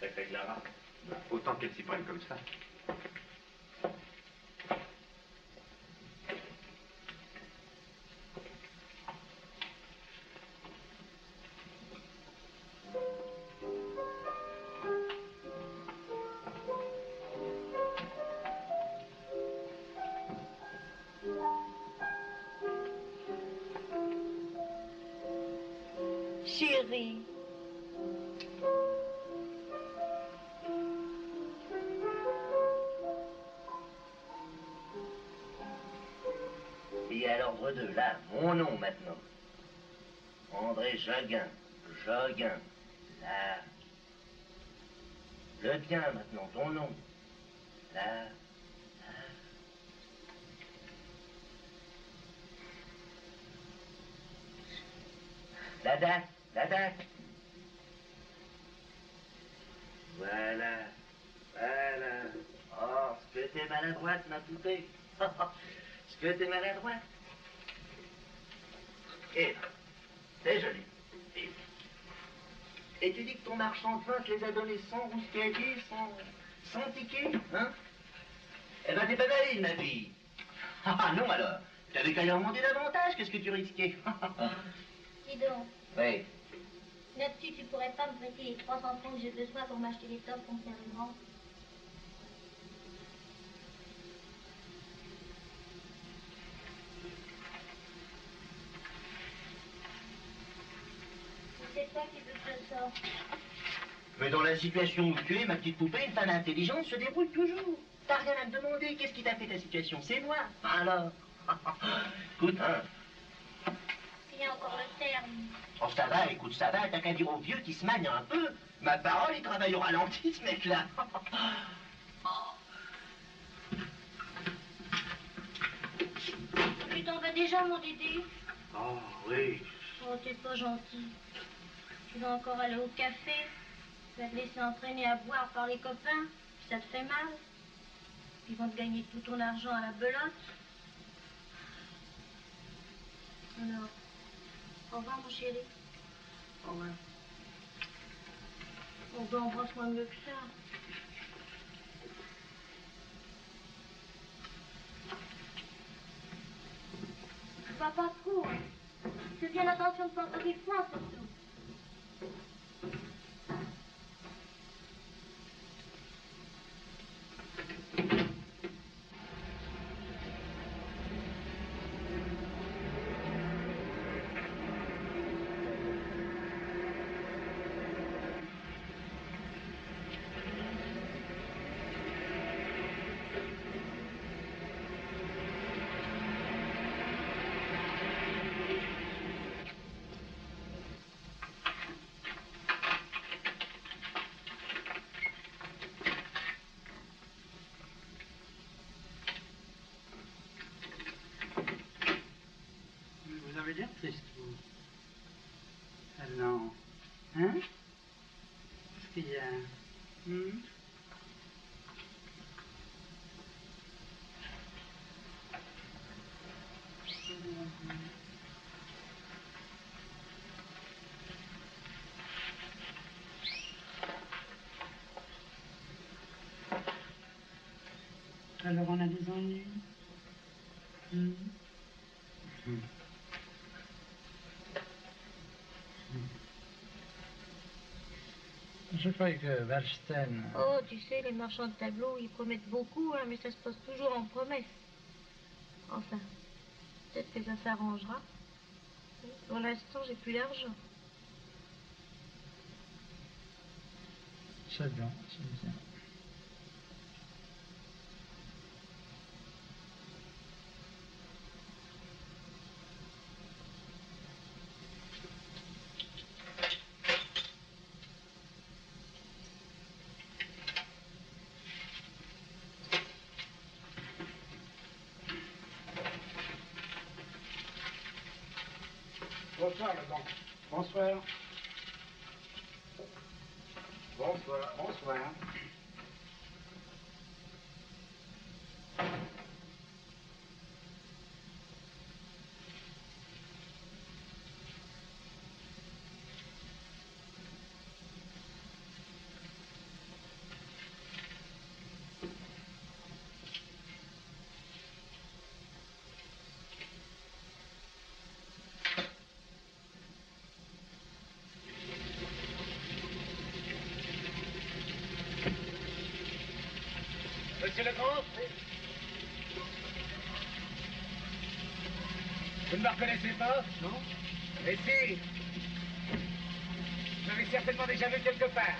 Sacrée Clara. Autant qu'elle s'y prenne comme ça. Chérie. Et à l'ordre de là, mon nom maintenant. André Jaguin. Jaguin. Là. Le tien maintenant, ton nom. Là. La date, la date. Voilà, voilà. Oh, ce que t'es maladroite, ma poupée. Ce que t'es maladroite. Et c'est joli. Et tu dis que ton marchand de vin te les a donnés sans rousquerie, sans ticket, hein? Eh ben, t'es pas valide, ma fille. Ah non, alors. T'avais qu'à leur demander davantage, qu'est-ce que tu risquais? Dis donc, Oui. là-dessus, tu pourrais pas me prêter les 300 francs que j'ai besoin pour m'acheter les tops pour me faire une rente? C'est toi qui veux que je sorte. Mais dans la situation où tu es, ma petite poupée, une femme intelligente se débrouille toujours. T'as rien à me demander, qu'est-ce qui t'a fait ta situation? C'est moi. Alors. Écoute, hein. Il y a encore le terme. Oh, ça va, écoute, ça va, t'as qu'à dire au vieux qui se manie un peu. Ma parole, il travaille au ralenti, ce mec-là. Tu t'en vas déjà, mon Dédé? Oh, oui. Oh, t'es pas gentil. Tu vas encore aller au café, tu vas te laisser entraîner à boire par les copains, puis ça te fait mal. Ils vont te gagner tout ton argent à la belote. Alors, au revoir, mon chéri. Au revoir. On va embrasse-moi mieux que ça. Va pas trop, hein. Fais bien attention de pas faire des points, surtout. Vous avez l'air triste, vous. Ah non. Hein? Qu'est-ce qu'il y a? Alors on a des ennuis? Je croyais que Wallstein... Oh, tu sais, les marchands de tableaux, ils promettent beaucoup, hein, mais ça se passe toujours en promesse. Enfin, peut-être que ça s'arrangera. Pour l'instant, j'ai plus d'argent. C'est bien, c'est bien. Bonsoir, le banc. Bonsoir. Bonsoir. Bonsoir. Monsieur Legrand? Vous ne me reconnaissez pas? Non. Mais si! Je l'avais certainement déjà vu quelque part.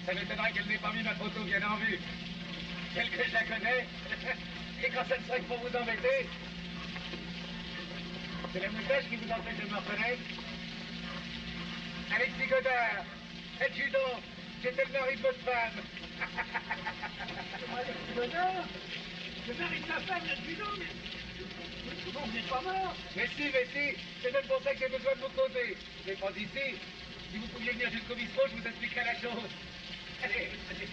Ça m'étonnerait qu'elle n'ait pas mis ma photo bien en vue. Telle que je la connais. Et quand ça ne serait que pour vous embêter. C'est la moustache qui vous empêche de me reconnaître? Alexis Godard, êtes-tu donc? J'étais le mari de votre femme. Alexis Godard? Le mari de sa femme, là-dessus donc, mais... Vous n'êtes pas mort? Mais si, c'est même pour ça que j'ai besoin de vous causer. Mais pas ici. Si vous pouviez venir jusqu'au bistrot, je vous expliquerai la chose. Allez, allez.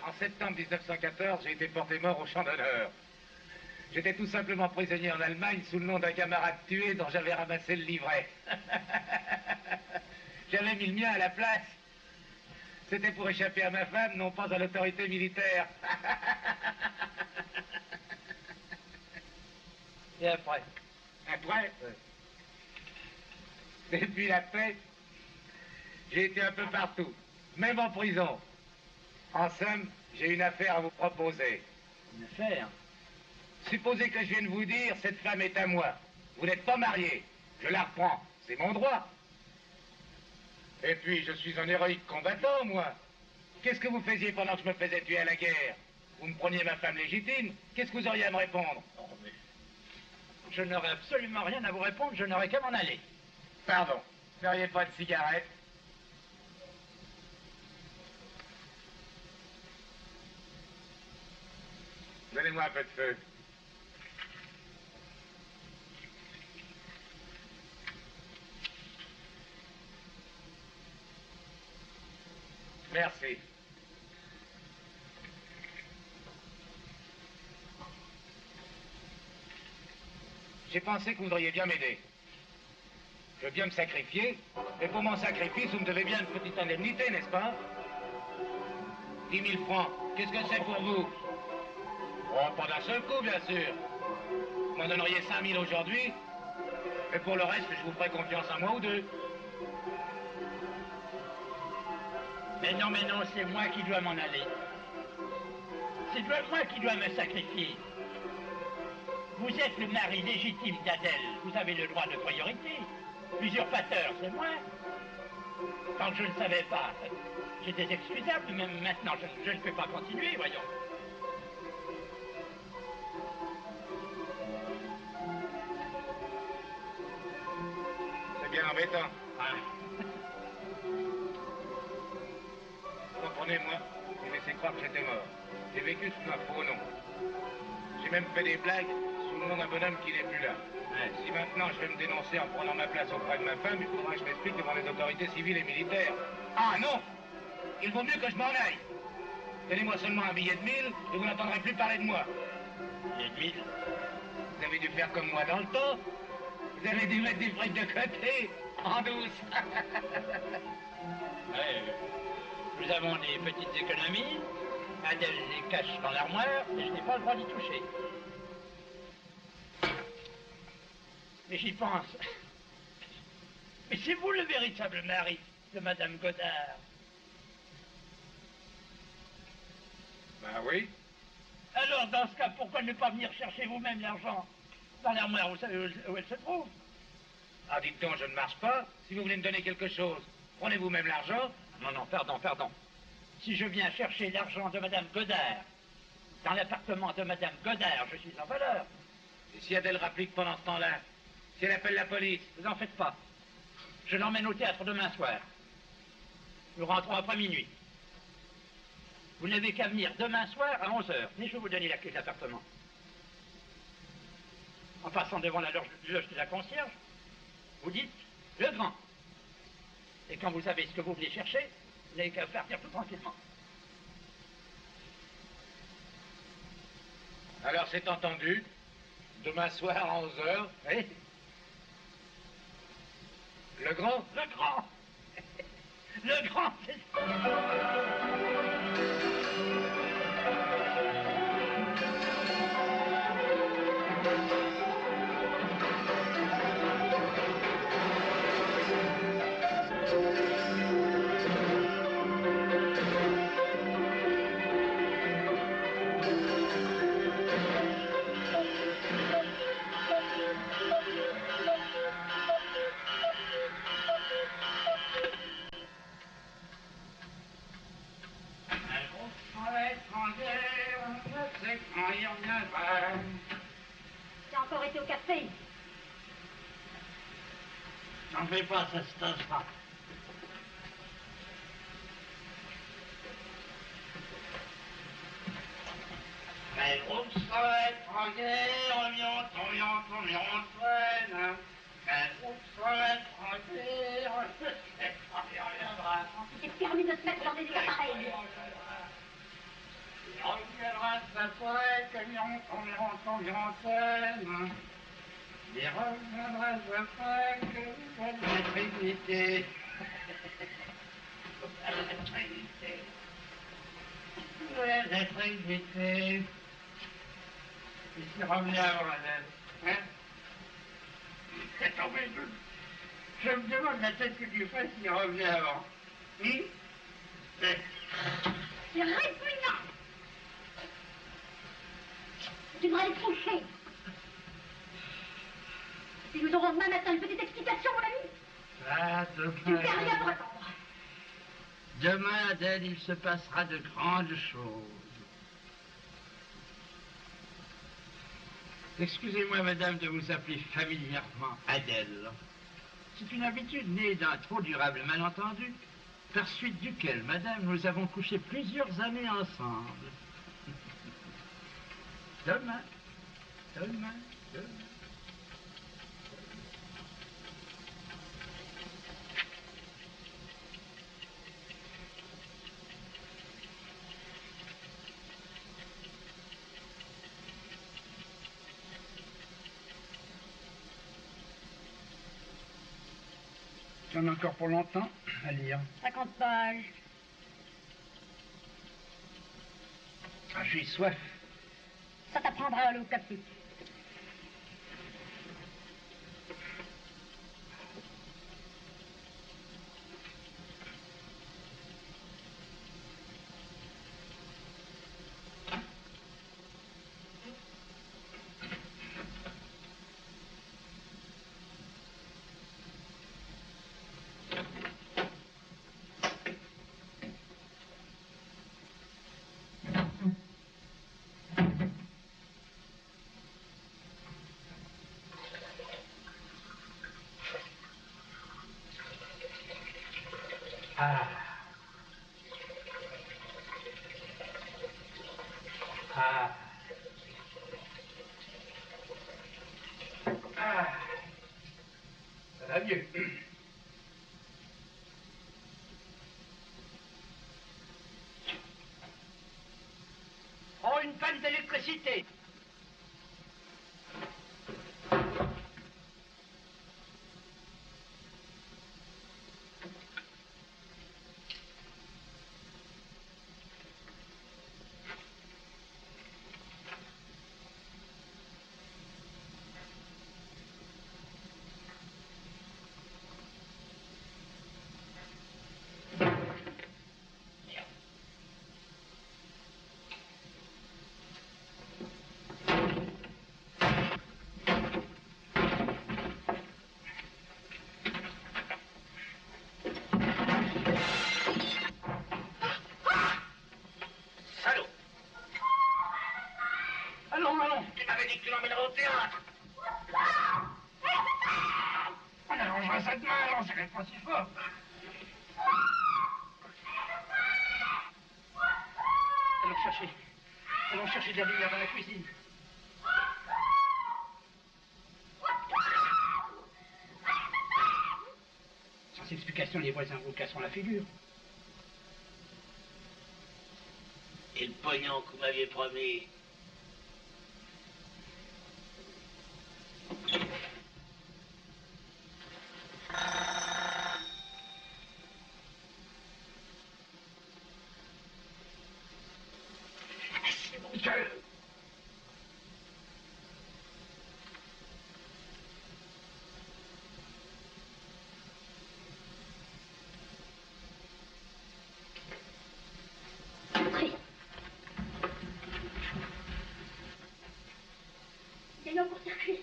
En septembre 1914, j'ai été porté mort au champ d'honneur. J'étais tout simplement prisonnier en Allemagne sous le nom d'un camarade tué dont j'avais ramassé le livret. J'avais mis le mien à la place. C'était pour échapper à ma femme, non pas à l'autorité militaire. Et après? Après, depuis la paix, j'ai été un peu partout, même en prison. En somme, j'ai une affaire à vous proposer. Une affaire? Supposez que je vienne vous dire, cette femme est à moi. Vous n'êtes pas marié. Je la reprends. C'est mon droit. Et puis, je suis un héroïque combattant, moi. Qu'est-ce que vous faisiez pendant que je me faisais tuer à la guerre? Vous me preniez ma femme légitime? Qu'est-ce que vous auriez à me répondre? Oh, mais... Je n'aurais absolument rien à vous répondre, je n'aurais qu'à m'en aller. Pardon. Vous n'auriez pas de cigarette? Donnez-moi un peu de feu. Merci. J'ai pensé que vous voudriez bien m'aider. Je veux bien me sacrifier, mais pour mon sacrifice, vous me devez bien une petite indemnité, n'est-ce pas? 10 000 francs, qu'est-ce que c'est pour vous? Oh, pas d'un seul coup, bien sûr. Vous m'en donneriez 5 000 aujourd'hui, et pour le reste, je vous ferai confiance un mois ou deux. Mais non, c'est moi qui dois m'en aller. C'est moi qui dois me sacrifier. Vous êtes le mari légitime d'Adèle. Vous avez le droit de priorité. L'usurpateur, c'est moi. Tant que je ne savais pas, j'étais excusable, même maintenant, je ne peux pas continuer, voyons. C'est bien embêtant. Ah. Comprenez-moi, j'ai laissé croire que j'étais mort. J'ai vécu sous un faux nom. J'ai même fait des blagues sous le nom d'un bonhomme qui n'est plus là. Ouais. Si maintenant je vais me dénoncer en prenant ma place auprès de ma femme, il faudra que je m'explique devant les autorités civiles et militaires. Ah non! Il vaut mieux que je m'en aille. Donnez-moi seulement un billet de 1000 et vous n'entendrez plus parler de moi. Billet de 1000? Vous avez dû faire comme moi dans le temps. Vous avez dû mettre des fric de côté, en douce. Ouais, nous avons des petites économies. Adèle les cache dans l'armoire et je n'ai pas le droit d'y toucher. Mais j'y pense. Mais c'est vous le véritable mari de Madame Godard. Ben oui. Alors, dans ce cas, pourquoi ne pas venir chercher vous-même l'argent dans l'armoire? Vous savez où elle se trouve? Ah, dites donc, je ne marche pas. Si vous voulez me donner quelque chose, prenez vous-même l'argent. Non, pardon. Si je viens chercher l'argent de Madame Godard, dans l'appartement de Madame Godard, je suis en valeur. Et si Adèle rapplique pendant ce temps-là? Si elle appelle la police? Vous n'en faites pas. Je l'emmène au théâtre demain soir. Nous rentrons après minuit. Vous n'avez qu'à venir demain soir à 11h, mais je vais vous donner la clé de l'appartement. En passant devant la loge de la concierge, vous dites « Le Grand ». Et quand vous savez ce que vous venez chercher, vous n'avez qu'à partir tout tranquillement. Alors c'est entendu. Demain soir à 11h. Oui. Le Grand? Le Grand. Le Grand, c'est... fait. N'en fais pas, ça se tassera. Mais on serait tranquille, on traîne. Mais on serait tranquille, C'est permis de se mettre dans des états pareils. on reviendra après, camion, traîne. Il reviendra après que la Trinité. La Trinité. Ouais, la Trinité. Il s'est revenu avant, madame. Hein? Attends, mais je me demande la tête que tu fais s'il revenait avant. C'est répugnant. Tu devrais aller te coucher. Et nous aurons demain matin une petite explication, mon ami. Ah, Tu ne fais rien pour attendre. Demain, Adèle, il se passera de grandes choses. Excusez-moi, madame, de vous appeler familièrement Adèle. C'est une habitude née d'un trop durable malentendu, par suite duquel, madame, nous avons couché plusieurs années ensemble. Demain. J'en ai encore pour longtemps à lire. 50 pages. Ah, j'ai soif. Ça t'apprendra à aller au café. Ça va mieux. Oh, une panne d'électricité. Allons chercher de la lumière dans la cuisine. Sans explication, les voisins vous casseront la figure. Et le pognon que vous m'aviez promis? Il y a eu un court-circuit.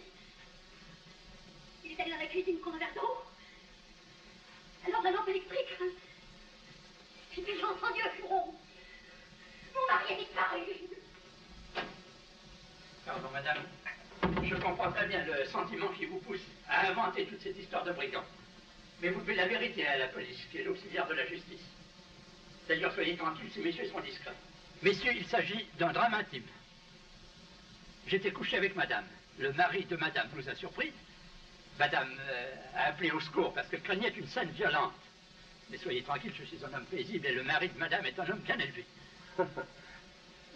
Il est allé dans la cuisine prendre un verre d'eau. Alors la lampe électrique. Et puis j'ai entendu un furon. Mon mari a disparu. Pardon, madame. Je comprends comprends très bien le sentiment qui vous pousse à inventer toute cette histoire de brigands. Mais vous devez la vérité à la police, qui est l'auxiliaire de la justice. D'ailleurs, soyez tranquilles, ces messieurs sont discrets. Messieurs, il s'agit d'un drame intime. J'étais couché avec madame. Le mari de madame nous a surpris. Madame a appelé au secours parce qu'elle craignait une scène violente. Mais soyez tranquille, je suis un homme paisible et le mari de madame est un homme bien élevé.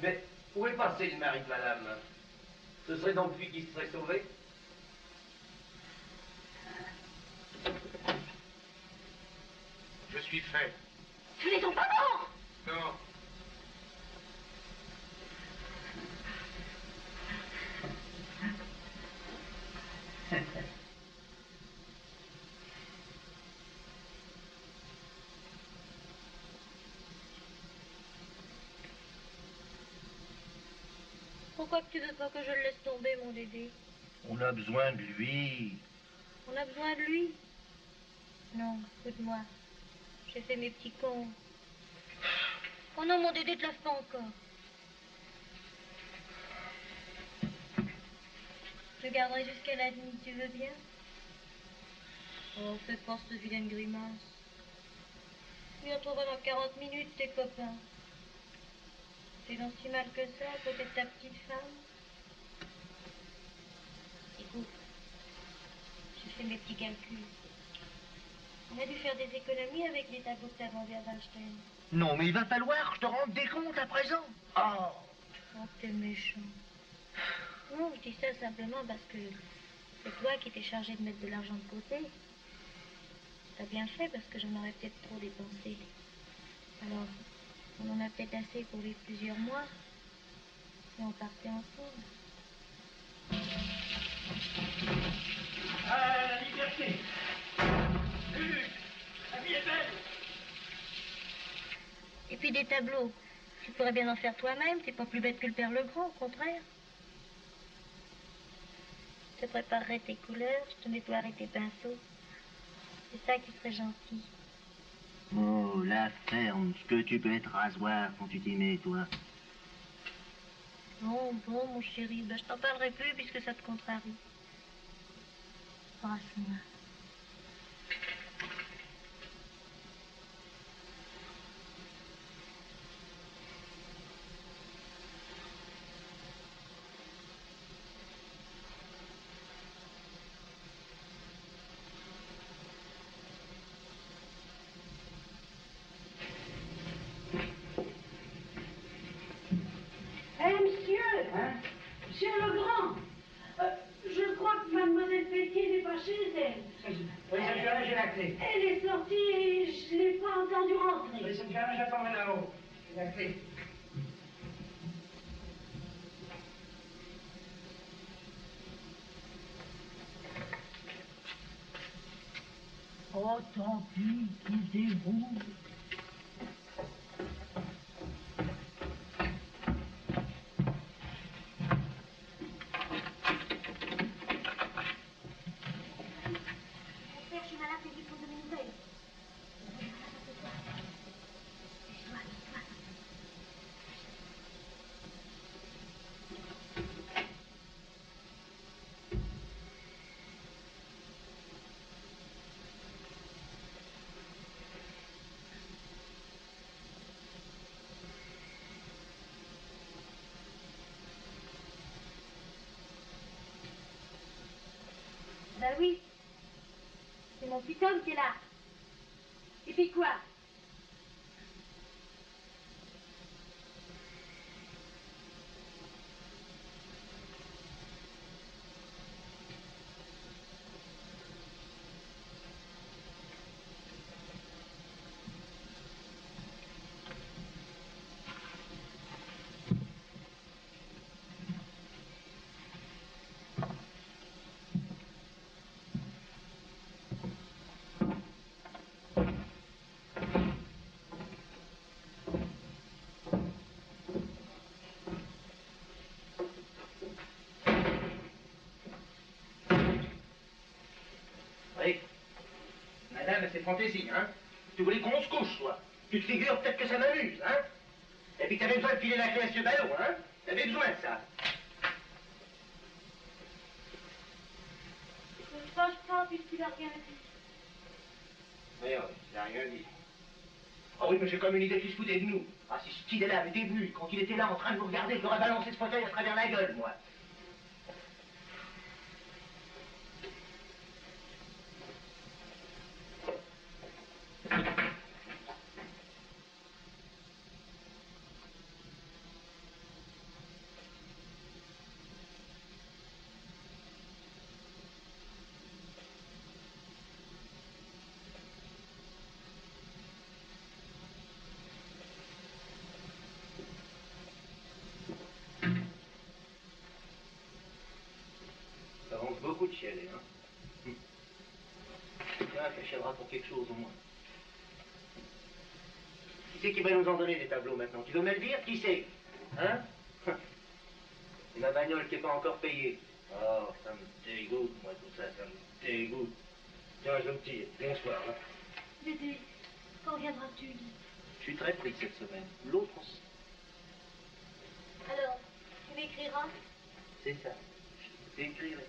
Mais où est passé le mari de madame? Ce serait donc lui qui se serait sauvé? Je suis fait. Tu n'es donc pas mort? Non. Pourquoi que tu veux pas que je le laisse tomber, mon Dédé? On a besoin de lui. On a besoin de lui? Non, écoute-moi. J'ai fait mes petits cons. Oh non, mon Dédé, te lave pas encore. Je garderai jusqu'à la nuit, tu veux bien? Oh, fais pas cette vilaine grimace. Tu retrouveras dans 40 minutes tes copains. T'es dans si mal que ça, à côté de ta petite femme? Écoute, j'ai fait mes petits calculs. On a dû faire des économies avec les tableaux que t'as vendus à Weinstein. Non, mais il va falloir que je te rende des comptes à présent. Oh. Oh, t'es méchant. Non, je dis ça simplement parce que c'est toi qui t'es chargé de mettre de l'argent de côté. T'as bien fait parce que j'en aurais peut-être trop dépensé. Alors, on en a peut-être assez pour vivre plusieurs mois. Et on partait ensemble. Ah, la liberté! La vie est belle! Et puis des tableaux. Tu pourrais bien en faire toi-même. T'es pas plus bête que le père Legrand, au contraire. Je te préparerai tes couleurs, je te nettoierai tes pinceaux. C'est ça qui serait gentil. Oh, la ferme, ce que tu peux être rasoir quand tu t'y mets, toi. Bon, mon chéri, ben, je t'en parlerai plus puisque ça te contrarie. Embrasse-moi. Monsieur Legrand, je crois que mademoiselle Pelletier n'est pas chez elle. Oui, Saint-Germain, j'ai la clé. Elle est sortie et je ne l'ai pas entendue rentrer. Oui, Saint-Germain, j'attendrai là-haut. J'ai la clé. Oh, tant pis, qu'il déroule. Je suis malade, c'est qu'il faut de mes nouvelles. Ben oui, c'est mon petit homme qui est là. Et puis quoi? Oui. Madame, c'est fantaisie, hein? Tu voulais qu'on se couche, toi? Tu te figures peut-être que ça m'amuse, hein? Et puis t'avais besoin de filer la clé à ce ballon, hein? T'avais besoin de ça. fâche pas puisqu'il a rien dit. Mais il n'a rien dit. Oh oui, mais j'ai comme une idée qu'il se foutait de nous. Ah, si cette idée-là avait été venue, quand il était là en train de vous regarder, il aurait balancé ce fauteuil à travers la gueule, moi. Ça manque beaucoup de chialer, hein. Tiens, ça chialera pour quelque chose au moins. Qui c'est qui va nous en donner des tableaux maintenant? Tu veux me le dire? Qui c'est? Hein? C'est ma bagnole qui n'est pas encore payée. Oh, ça me dégoûte, moi, tout ça, ça me dégoûte. Tiens, je me tire. Bonsoir, hein. Dédé, quand viendras-tu, dis? Je suis très pris cette semaine. L'autre aussi. Alors, tu m'écriras? C'est ça. Je t'écrirai.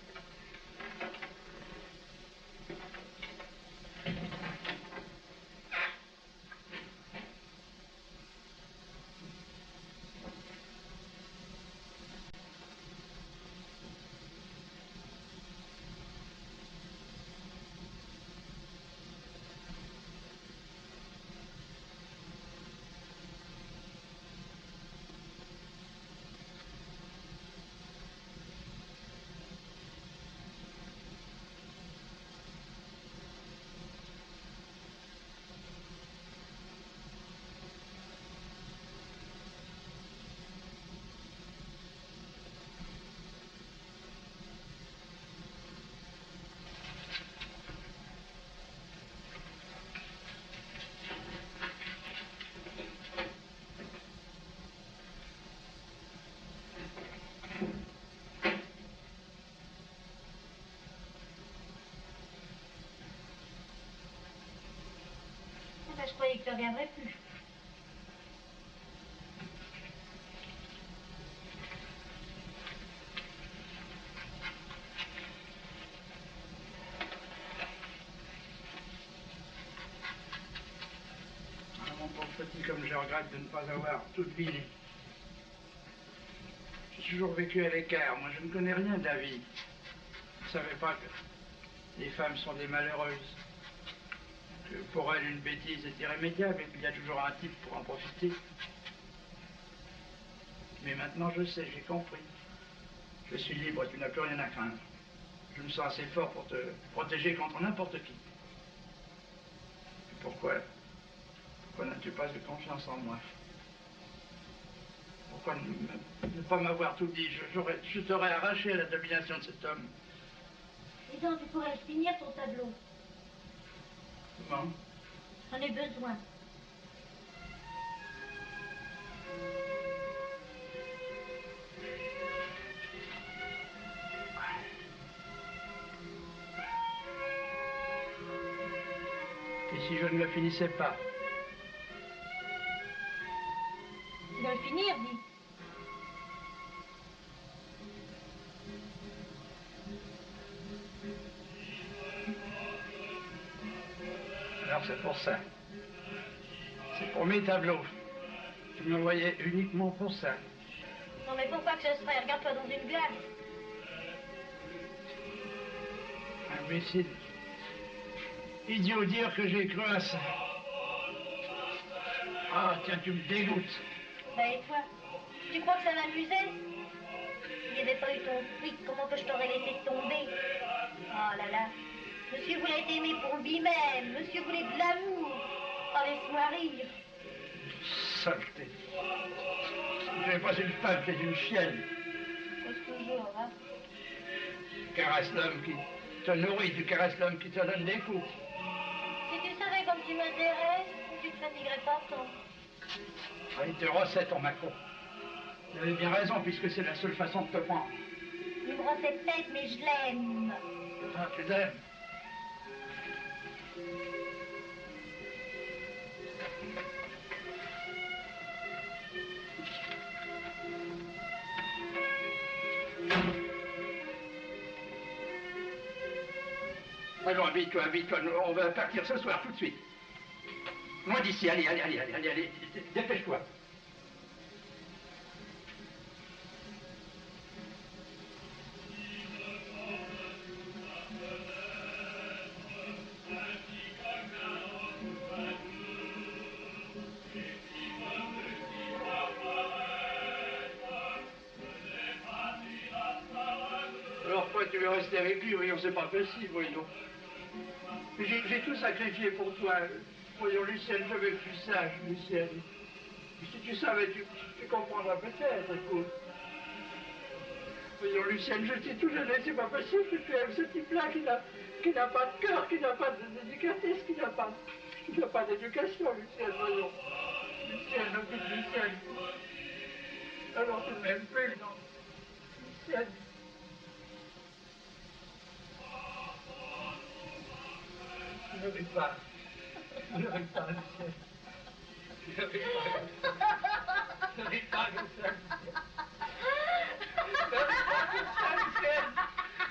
Je croyais que tu ne reviendrais plus. Ah, mon pauvre petit, comme je regrette de ne pas avoir tout deviné. J'ai toujours vécu à l'écart. Moi, je ne connais rien de la vie. Je ne savais pas que les femmes sont des malheureuses. Que pour elles, une bêtise est irrémédiable et qu'il y a toujours un type pour en profiter. Mais maintenant, je sais, j'ai compris. Je suis libre, tu n'as plus rien à craindre. Je me sens assez fort pour te protéger contre n'importe qui. Pourquoi n'as-tu pas de confiance en moi? Pourquoi ne pas m'avoir tout dit? Je t'aurais arraché à la domination de cet homme. Et donc, tu pourrais finir ton tableau. Comment? J'en ai besoin. Et si je ne le finissais pas? Tu dois le finir, dis. Alors c'est pour ça. C'est pour mes tableaux. Tu me voyais uniquement pour ça. Non mais pourquoi que ce serait? Regarde-toi dans une glace. Imbécile. Idiot dire que j'ai cru à ça. Ah, tiens, tu me dégoûtes. Bah et toi? Tu crois que ça m'amusait? S'il n'y avait pas eu ton fric, comment que je t'aurais laissé tomber? Oh là là. Monsieur voulait t'aimer pour lui-même. Monsieur voulait de l'amour. Oh, laisse-moi rire. Saleté. J'ai passé le pape, t'es une chienne. C'est toujours, hein? Tu caresses l'homme qui te nourrit, tu caresses l'homme qui te donne des coups. Si tu savais comme tu m'intéresse, tu te fatiguerais pas tant. Ah, il te recette ton macron. Tu avais bien raison, puisque c'est la seule façon de te prendre. Il me recette bête, mais je l'aime. Ah, tu l'aimes. Allons, habille-toi, habille-toi, on va partir ce soir, tout de suite. Loin d'ici, allez, dépêche-toi. Alors, pourquoi tu veux rester avec lui? Voyons, c'est pas possible, voyons. J'ai tout sacrifié pour toi. Voyons, Lucienne, je veux que tu saches, Lucienne. Si tu savais, tu comprendras peut-être, écoute. Voyons, Lucienne, je t'ai tout donné, c'est pas possible que tu aimes ce type-là qui n'a pas de cœur, qui n'a pas d'éducatrice, qui n'a pas d'éducation, Lucienne, voyons. Lucienne, ma petite Lucienne. Alors tu ne m'aimes plus, non? Lucienne. Je ne ris pas. Je ne ris pas, Lucienne. Je ne ris pas. Je ne ris pas, Lucienne. Ne ris pas comme ça, Lucienne.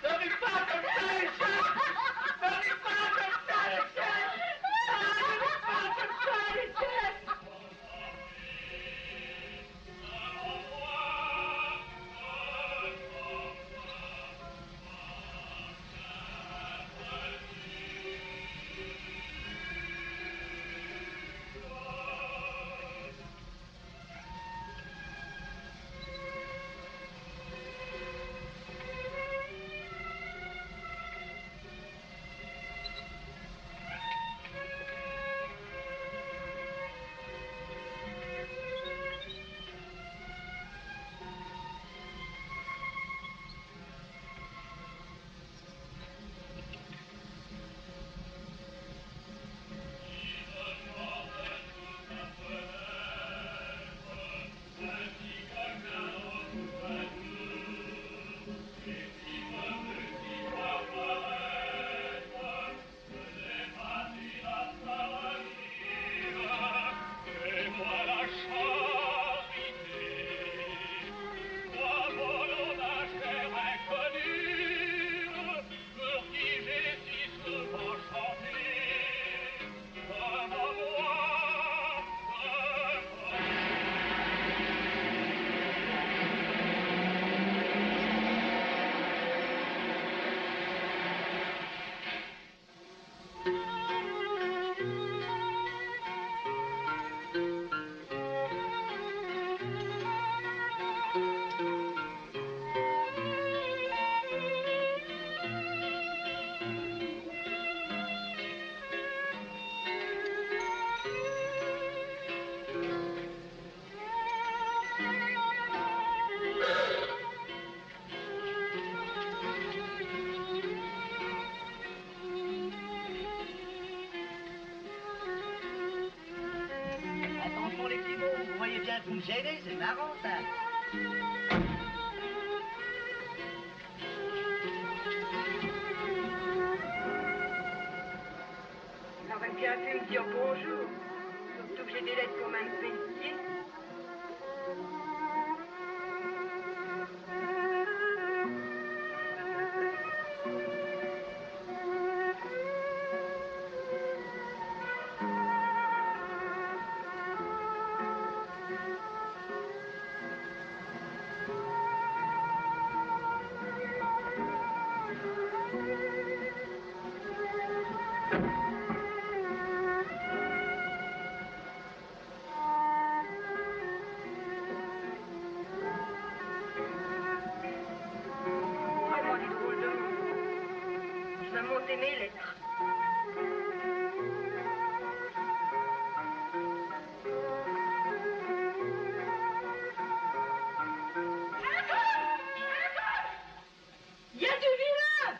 Ne ris pas comme ça, Lucienne. Ne ris pas comme ça, Lucienne. Ne ris pas comme ça, Lucienne. Vous me gênez, c'est marrant ça. Il aurait bien pu me dire bonjour, surtout que j'ai des lettres pour Mme Pelletier. Mes lettres. Il y a du vilain!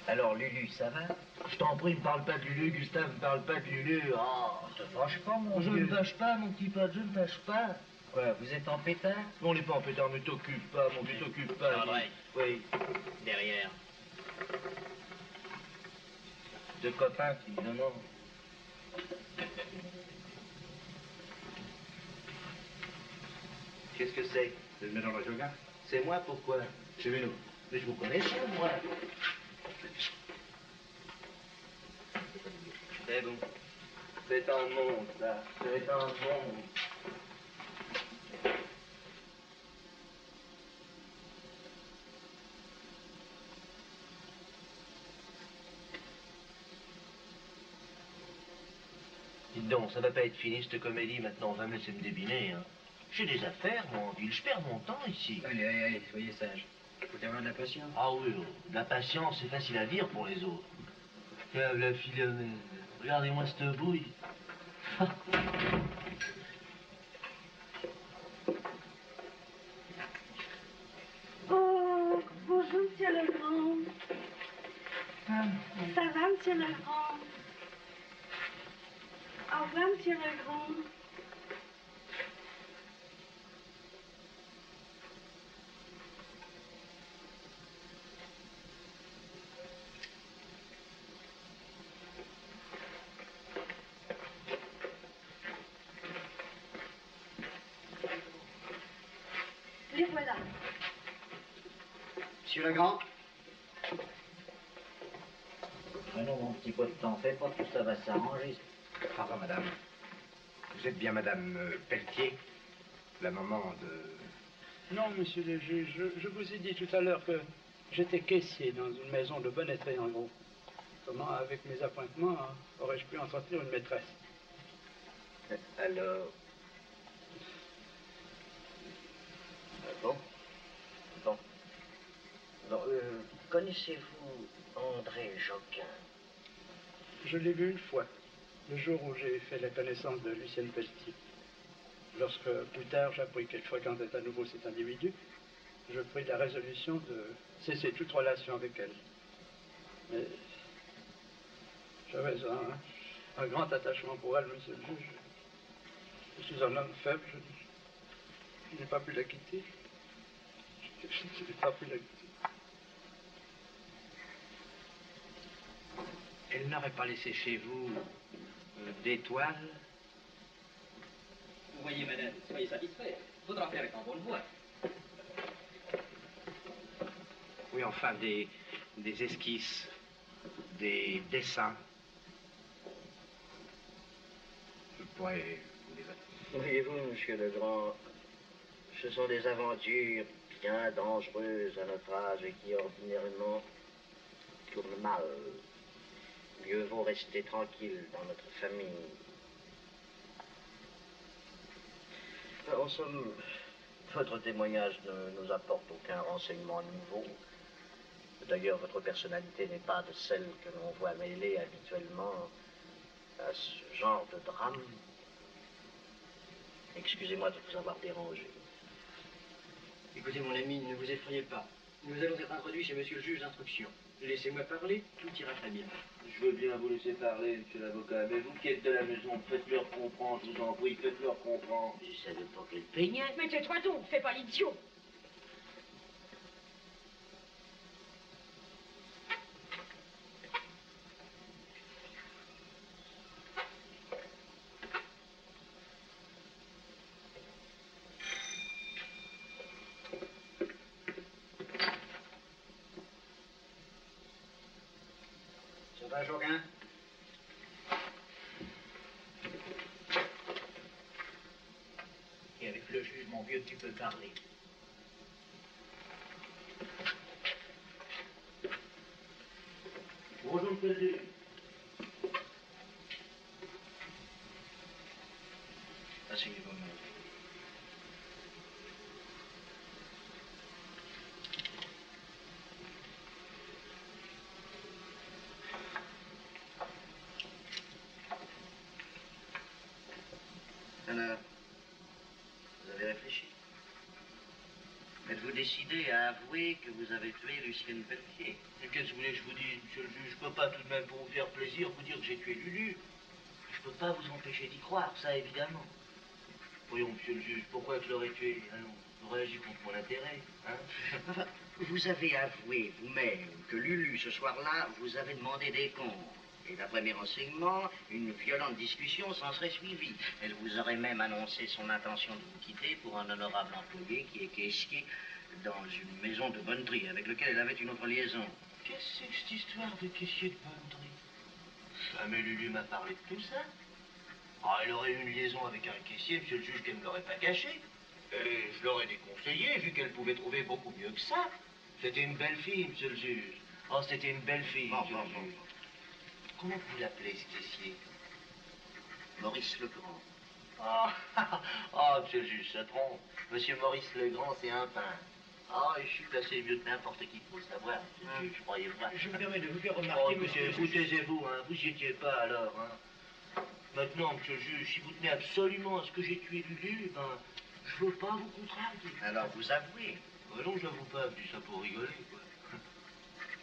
Alors Lulu, ça va? Je t'en prie, me parle pas de Lulu, Gustave, me parle pas de Lulu. Oh, te fâche pas, mon Je vieux. ne fâche pas, mon petit pote, je ne fâche pas. Quoi, vous êtes en pétard? Non, on n'est pas en pétard, mais t'occupe pas, mon vieux, t'occupe pas. Ah, ouais. Oui. Derrière. Deux copains, évidemment. Qu'est-ce que c'est? C'est le mélange à yoga? C'est moi, pourquoi? Chez nous. Mais je vous connais, moi. C'est bon. C'est un monde, ça. C'est un monde. Dites donc, ça va pas être fini cette comédie maintenant, on va me laisser me débiner, hein. J'ai des affaires, moi, en ville, je perds mon temps ici. Allez, allez, allez, soyez sage. Faut avoir de la patience. Ah oui, de la patience, c'est facile à dire pour les autres. Tiens, la Philomène, regardez-moi cette bouille. Oh, bonjour, monsieur Legrand. Ça va, monsieur Legrand? Au revoir, monsieur Legrand. Les voilà. Monsieur Legrand? Ah non, mon petit pote, t'en fais pas, tout ça va s'arranger. Pardon, madame. Vous êtes bien madame Pelletier, la maman de... Non, monsieur le juge, je vous ai dit tout à l'heure que j'étais caissier dans une maison de bonneterie en gros. Comment, avec mes appointements, aurais-je pu entretenir une maîtresse? Alors... Bon. Bon. Alors, connaissez-vous André Joquin? Je l'ai vu une fois, le jour où j'ai fait la connaissance de Lucienne Pelletier. Lorsque, plus tard, j'appris qu'elle fréquentait à nouveau cet individu, je pris la résolution de cesser toute relation avec elle. Mais j'avais un grand attachement pour elle, monsieur le juge. Je suis un homme faible, je n'ai pas pu la quitter. Je n'ai pas pu la quitter. Elle n'aurait pas laissé chez vous d'étoiles? Vous voyez, madame, soyez satisfait. Faudra faire en bonne voie. Oui, enfin, des esquisses, des dessins. Je pourrais vous les... Voyez-vous, monsieur Legrand, ce sont des aventures bien dangereuses à notre âge et qui ordinairement tournent mal. Mieux vaut rester tranquille dans notre famille. En somme, votre témoignage ne nous apporte aucun renseignement nouveau. D'ailleurs, votre personnalité n'est pas de celle que l'on voit mêlée habituellement à ce genre de drame. Excusez-moi de vous avoir dérangé. Écoutez, mon ami, ne vous effrayez pas. Nous allons être introduits chez monsieur le juge d'instruction. Laissez-moi parler, tout ira très bien. Je veux bien vous laisser parler, monsieur l'avocat, mais vous qui êtes de la maison, faites-leur comprendre, je vous en prie, faites-leur comprendre. Je savais pas qu'elle peignait. Mais tais-toi donc, fais pas l'idiot. Ça va, Joquin? Et avec le juge, mon vieux, tu peux parler. Bonjour, monsieur le juge. Asseyez-vous, monsieur. Alors, vous avez réfléchi? Êtes-vous décidé à avouer que vous avez tué Lucienne Pelletier? Mais qu'est-ce que vous voulez que je vous dise, monsieur le juge? Je peux pas tout de même, pour vous faire plaisir, vous dire que j'ai tué Lulu. Je peux pas vous empêcher d'y croire, ça évidemment. Voyons, monsieur le juge, pourquoi que je l'aurais tué? Ah non, j'aurais agi contre mon intérêt, hein? Enfin, vous avez avoué vous-même que Lulu, ce soir-là, vous avez demandé des comptes. Et d'après mes renseignements, une violente discussion s'en serait suivie. Elle vous aurait même annoncé son intention de vous quitter pour un honorable employé qui est caissier dans une maison de bonneterie avec lequel elle avait une autre liaison. Qu'est-ce que c'est que cette histoire de caissier de bonneterie? Jamais Lulu m'a parlé de tout ça. Ah, elle aurait eu une liaison avec un caissier, monsieur le juge, qu'elle ne me l'aurait pas caché. Et je l'aurais déconseillé, vu qu'elle pouvait trouver beaucoup mieux que ça. C'était une belle fille, monsieur le juge. Oh, c'était une belle fille, monsieur le juge. Comment vous l'appelez, ce caissier? Maurice Legrand. Oh, monsieur le juge se trompe. Monsieur Maurice Legrand, c'est un peintre. Ah, et je suis placé mieux que n'importe qui pour le savoir, monsieur le juge, croyez-moi. Je me permets de vous faire remarquer, Oh, monsieur, vous taisez-vous, hein. Vous n'y étiez pas alors, hein. Maintenant, monsieur le juge, si vous tenez absolument à ce que j'ai tué Lulu, ben, je veux pas vous contrarier. Alors, vous avouez? Non, je l'avoue pas, je dis ça pour rigoler, quoi.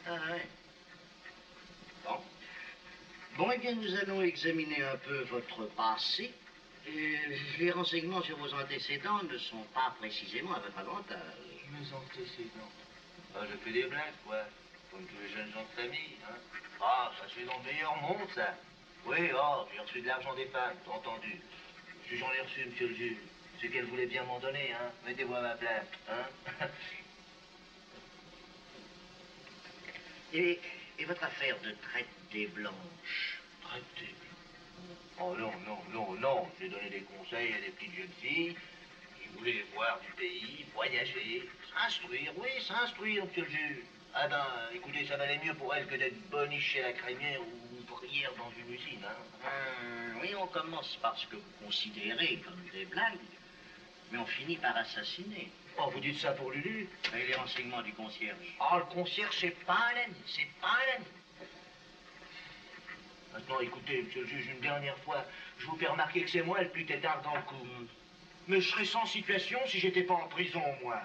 Ah ouais. Bon. Bon, eh bien, nous allons examiner un peu votre passé. Les renseignements sur vos antécédents ne sont pas précisément à votre avantage. Mes antécédents? Ah, je fais des blagues, quoi. Comme tous les jeunes gens de famille, hein. Ah, ça se fait dans le meilleur monde, ça. Oui, oh, j'ai reçu de l'argent des femmes, t'as entendu. Si j'en ai reçu, monsieur le juge, c'est qu'elle voulait bien m'en donner, hein. Mettez-vous à ma place, hein. Et votre affaire de traite des blanches? Traite des blanches? Oh non, non, non, non. J'ai donné des conseils à des petites jeunes filles qui voulaient voir du pays, voyager, s'instruire, oui, s'instruire, monsieur le juge. Ah ben, écoutez, ça valait mieux pour elles que d'être boniche chez la crémière ou ouvrière dans une usine, hein. Oui, on commence par ce que vous considérez comme des blagues, mais on finit par assassiner. Oh, vous dites ça pour Lulu? Et les renseignements du concierge? Oh, le concierge, c'est pas un ami, c'est pas un ami. Maintenant, écoutez, monsieur le juge, une dernière fois, je vous fais remarquer que c'est moi le plus tétard dans le coup. Mais je serais sans situation si j'étais pas en prison, moi.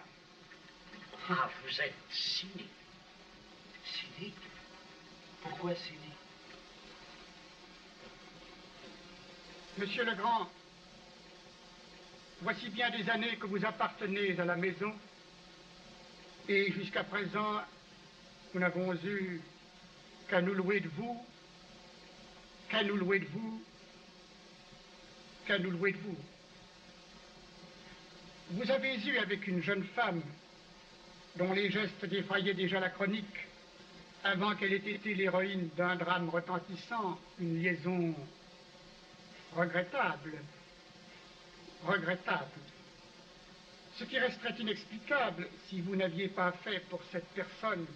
Ah, vous êtes cynique. Cynique? Pourquoi cynique? Monsieur Legrand, voici bien des années que vous appartenez à la maison, et jusqu'à présent, nous n'avons eu qu'à nous louer de vous, qu'à nous louer de vous, qu'à nous louer de vous. Vous avez eu avec une jeune femme dont les gestes défrayaient déjà la chronique, avant qu'elle ait été l'héroïne d'un drame retentissant, une liaison regrettable. Regrettable. Ce qui resterait inexplicable si vous n'aviez pas fait pour cette personne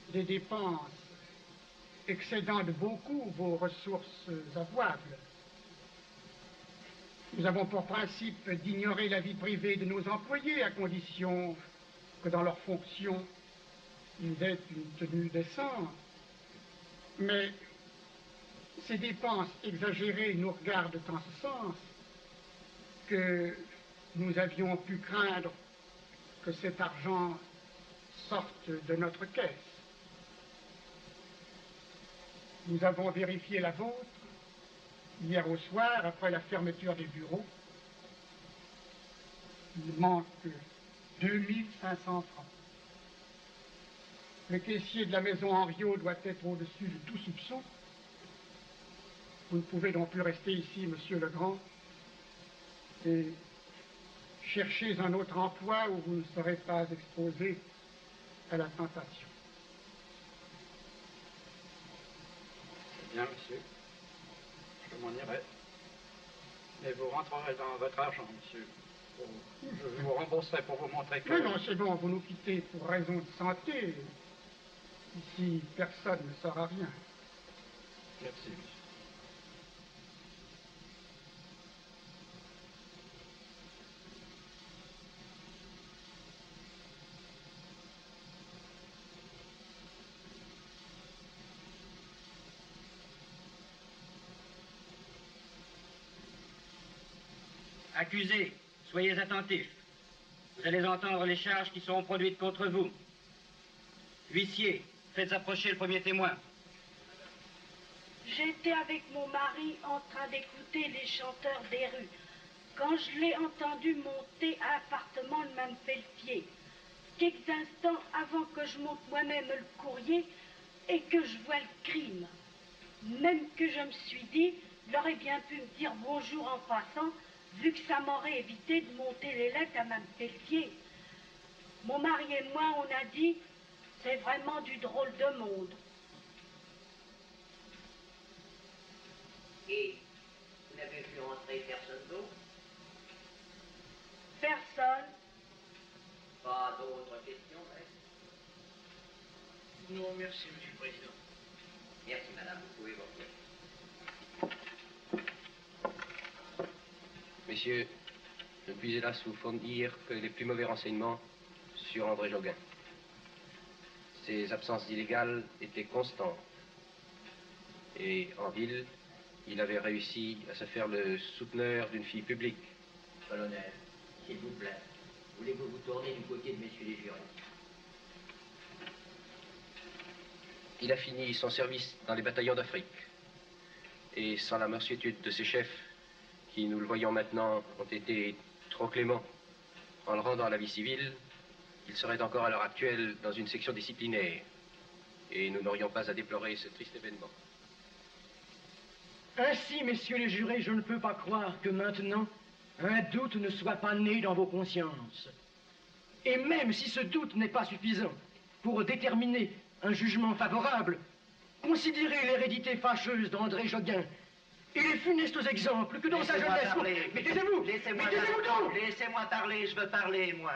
des dépenses excédant de beaucoup vos ressources avouables. Nous avons pour principe d'ignorer la vie privée de nos employés à condition que dans leurs fonctions, ils aient une tenue décente. Mais ces dépenses exagérées nous regardent en ce sens que nous avions pu craindre que cet argent sorte de notre caisse. Nous avons vérifié la vôtre hier au soir, après la fermeture des bureaux. Il manque 2500 francs. Le caissier de la maison Henriot doit être au-dessus de tout soupçon. Vous ne pouvez donc plus rester ici, monsieur Legrand, et cherchez un autre emploi où vous ne serez pas exposé à la tentation. Bien, monsieur. Je m'en irai. Mais vous rentrerez dans votre argent, monsieur. Je vous rembourserai pour vous montrer que... Non, non, c'est bon, vous nous quittez pour raison de santé. Ici, personne ne saura rien. Merci, monsieur. Accusés, soyez attentifs. Vous allez entendre les charges qui seront produites contre vous. Huissier, faites approcher le premier témoin. J'étais avec mon mari en train d'écouter les chanteurs des rues quand je l'ai entendu monter à l'appartement de Mme Pelletier. Quelques instants avant que je monte moi-même le courrier et que je vois le crime. Même que je me suis dit, il aurait bien pu me dire bonjour en passant, vu que ça m'aurait évité de monter les lettres à Mme Pelletier. Mon mari et moi, on a dit, c'est vraiment du drôle de monde. Et vous n'avez vu entrer personne d'autre? Personne. Pas d'autres questions, hein? Non, merci, Monsieur le Président. Merci, madame. Vous pouvez vous retirer. Messieurs, je ne puis hélas vous fournir que les plus mauvais renseignements sur André Joguin. Ses absences illégales étaient constantes. Et en ville, il avait réussi à se faire le souteneur d'une fille publique. Colonel, s'il vous plaît, voulez-vous vous tourner du côté de messieurs les jurés? Il a fini son service dans les bataillons d'Afrique. Et sans la mansuétude de ses chefs, qui, nous le voyons maintenant, ont été trop cléments en le rendant à la vie civile, il serait encore à l'heure actuelle dans une section disciplinaire. Et nous n'aurions pas à déplorer ce triste événement. Ainsi, messieurs les jurés, je ne peux pas croire que maintenant, un doute ne soit pas né dans vos consciences. Et même si ce doute n'est pas suffisant pour déterminer un jugement favorable, considérez l'hérédité fâcheuse d'André Joguin et les funestes exemples que dans sa jeunesse... Mais taisez-vous! Laissez-moi parler, je veux parler, moi.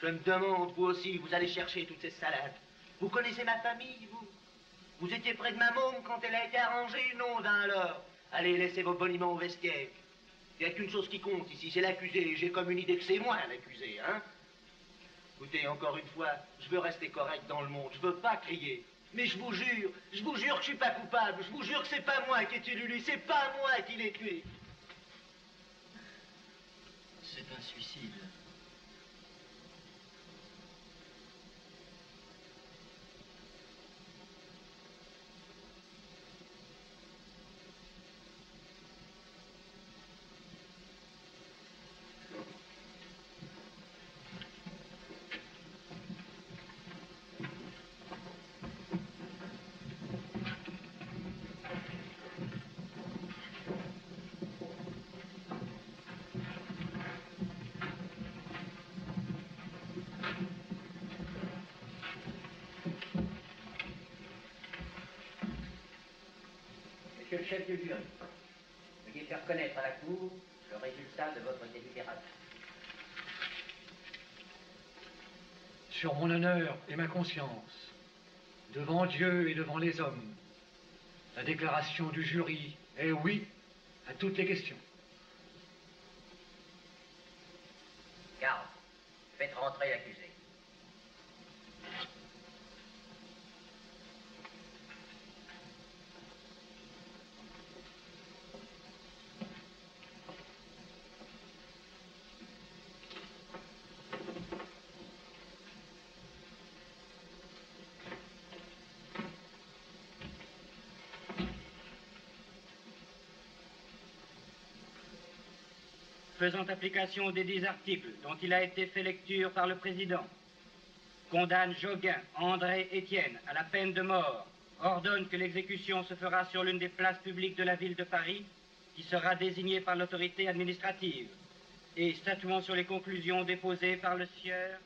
Je me demande, vous aussi, vous allez chercher toutes ces salades. Vous connaissez ma famille, vous? Vous étiez près de ma môme quand elle a été arrangée? Non, d'un alors. Allez, laissez vos boniments au vestiaire. Il n'y a qu'une chose qui compte ici, c'est l'accusé. J'ai comme une idée que c'est moi l'accusé, hein? Écoutez, encore une fois, je veux rester correct dans le monde, je veux pas crier. Mais je vous jure que je suis pas coupable, je vous jure que c'est pas moi qui ai tué Lulu, c'est pas moi qui l'ai tué. C'est un suicide. Monsieur le chef du jury, veuillez faire connaître à la Cour le résultat de votre délibération. Sur mon honneur et ma conscience, devant Dieu et devant les hommes, la déclaration du jury est oui à toutes les questions. Garde, faites rentrer l'accusé. Faisant application des 10 articles dont il a été fait lecture par le président, condamne Joguin, André Étienne à la peine de mort, ordonne que l'exécution se fera sur l'une des places publiques de la ville de Paris, qui sera désignée par l'autorité administrative, et statuant sur les conclusions déposées par le sieur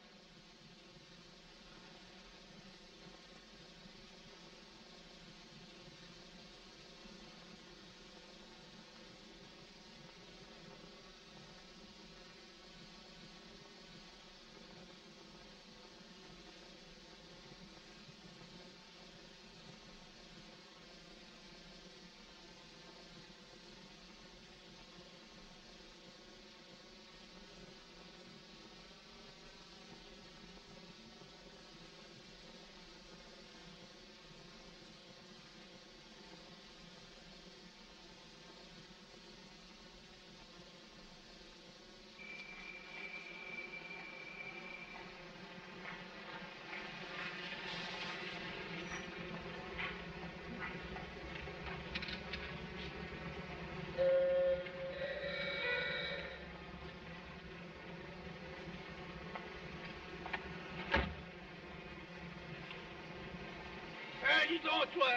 Dis donc, toi,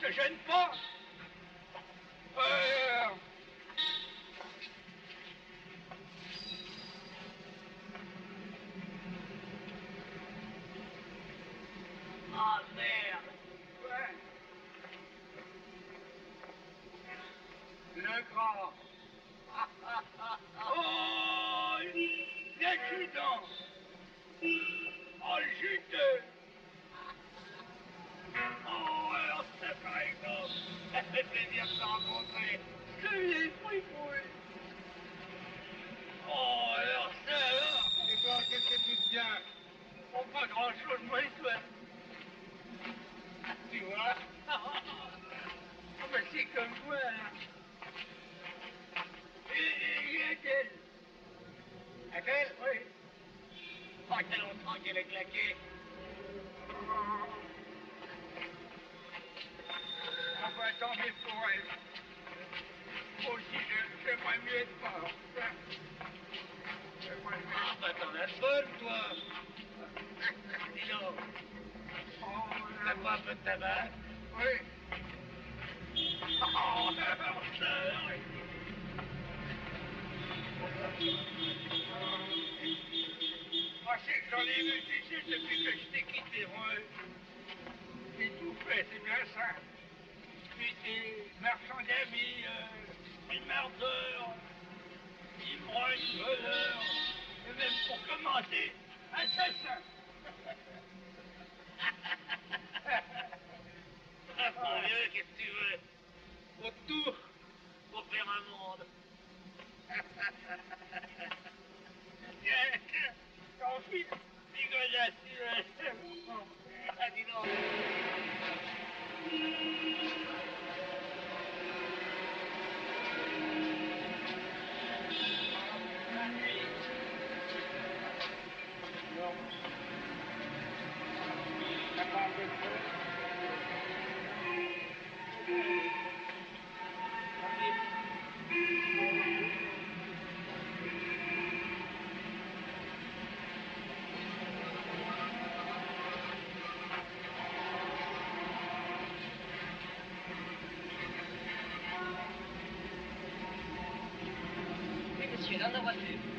te gêne pas? Le grand. Oh, l'accident. Oh, le juteux. Oh, alors ça, par exemple, ça fait plaisir de te rencontrer. Que vieille fripouille. Oh, alors ça, alors. Et toi, qu'est-ce que tu tiens? Oh, pas grand-chose, moi, toi. Tu vois? Oh, ben c'est comme moi, là. Et Adèle? Adèle? Oui. Oh, quel longtemps qu'elle est claquée. Enfin, tant mieux pour elle. Moi aussi, j'aimerais mieux être mort. Ah, bah t'en as folle, toi. Dis donc. Oh, t'as pas un peu de tabac? Oui. Oh, oui. Moi, c'est que j'en ai vu, tu sais, depuis que je t'ai quitté, moi. J'ai tout fait, c'est bien simple. J'étais marchand d'amis, mardeur, ivrogne, voleur, et même pour commenter, assassin. Ah, mon vieux, qu'est-ce que tu veux? Faut tout pour faire un monde. Tiens, ton fils, Nicolas, ah, dis donc. Oui, monsieur, dans nos voitures.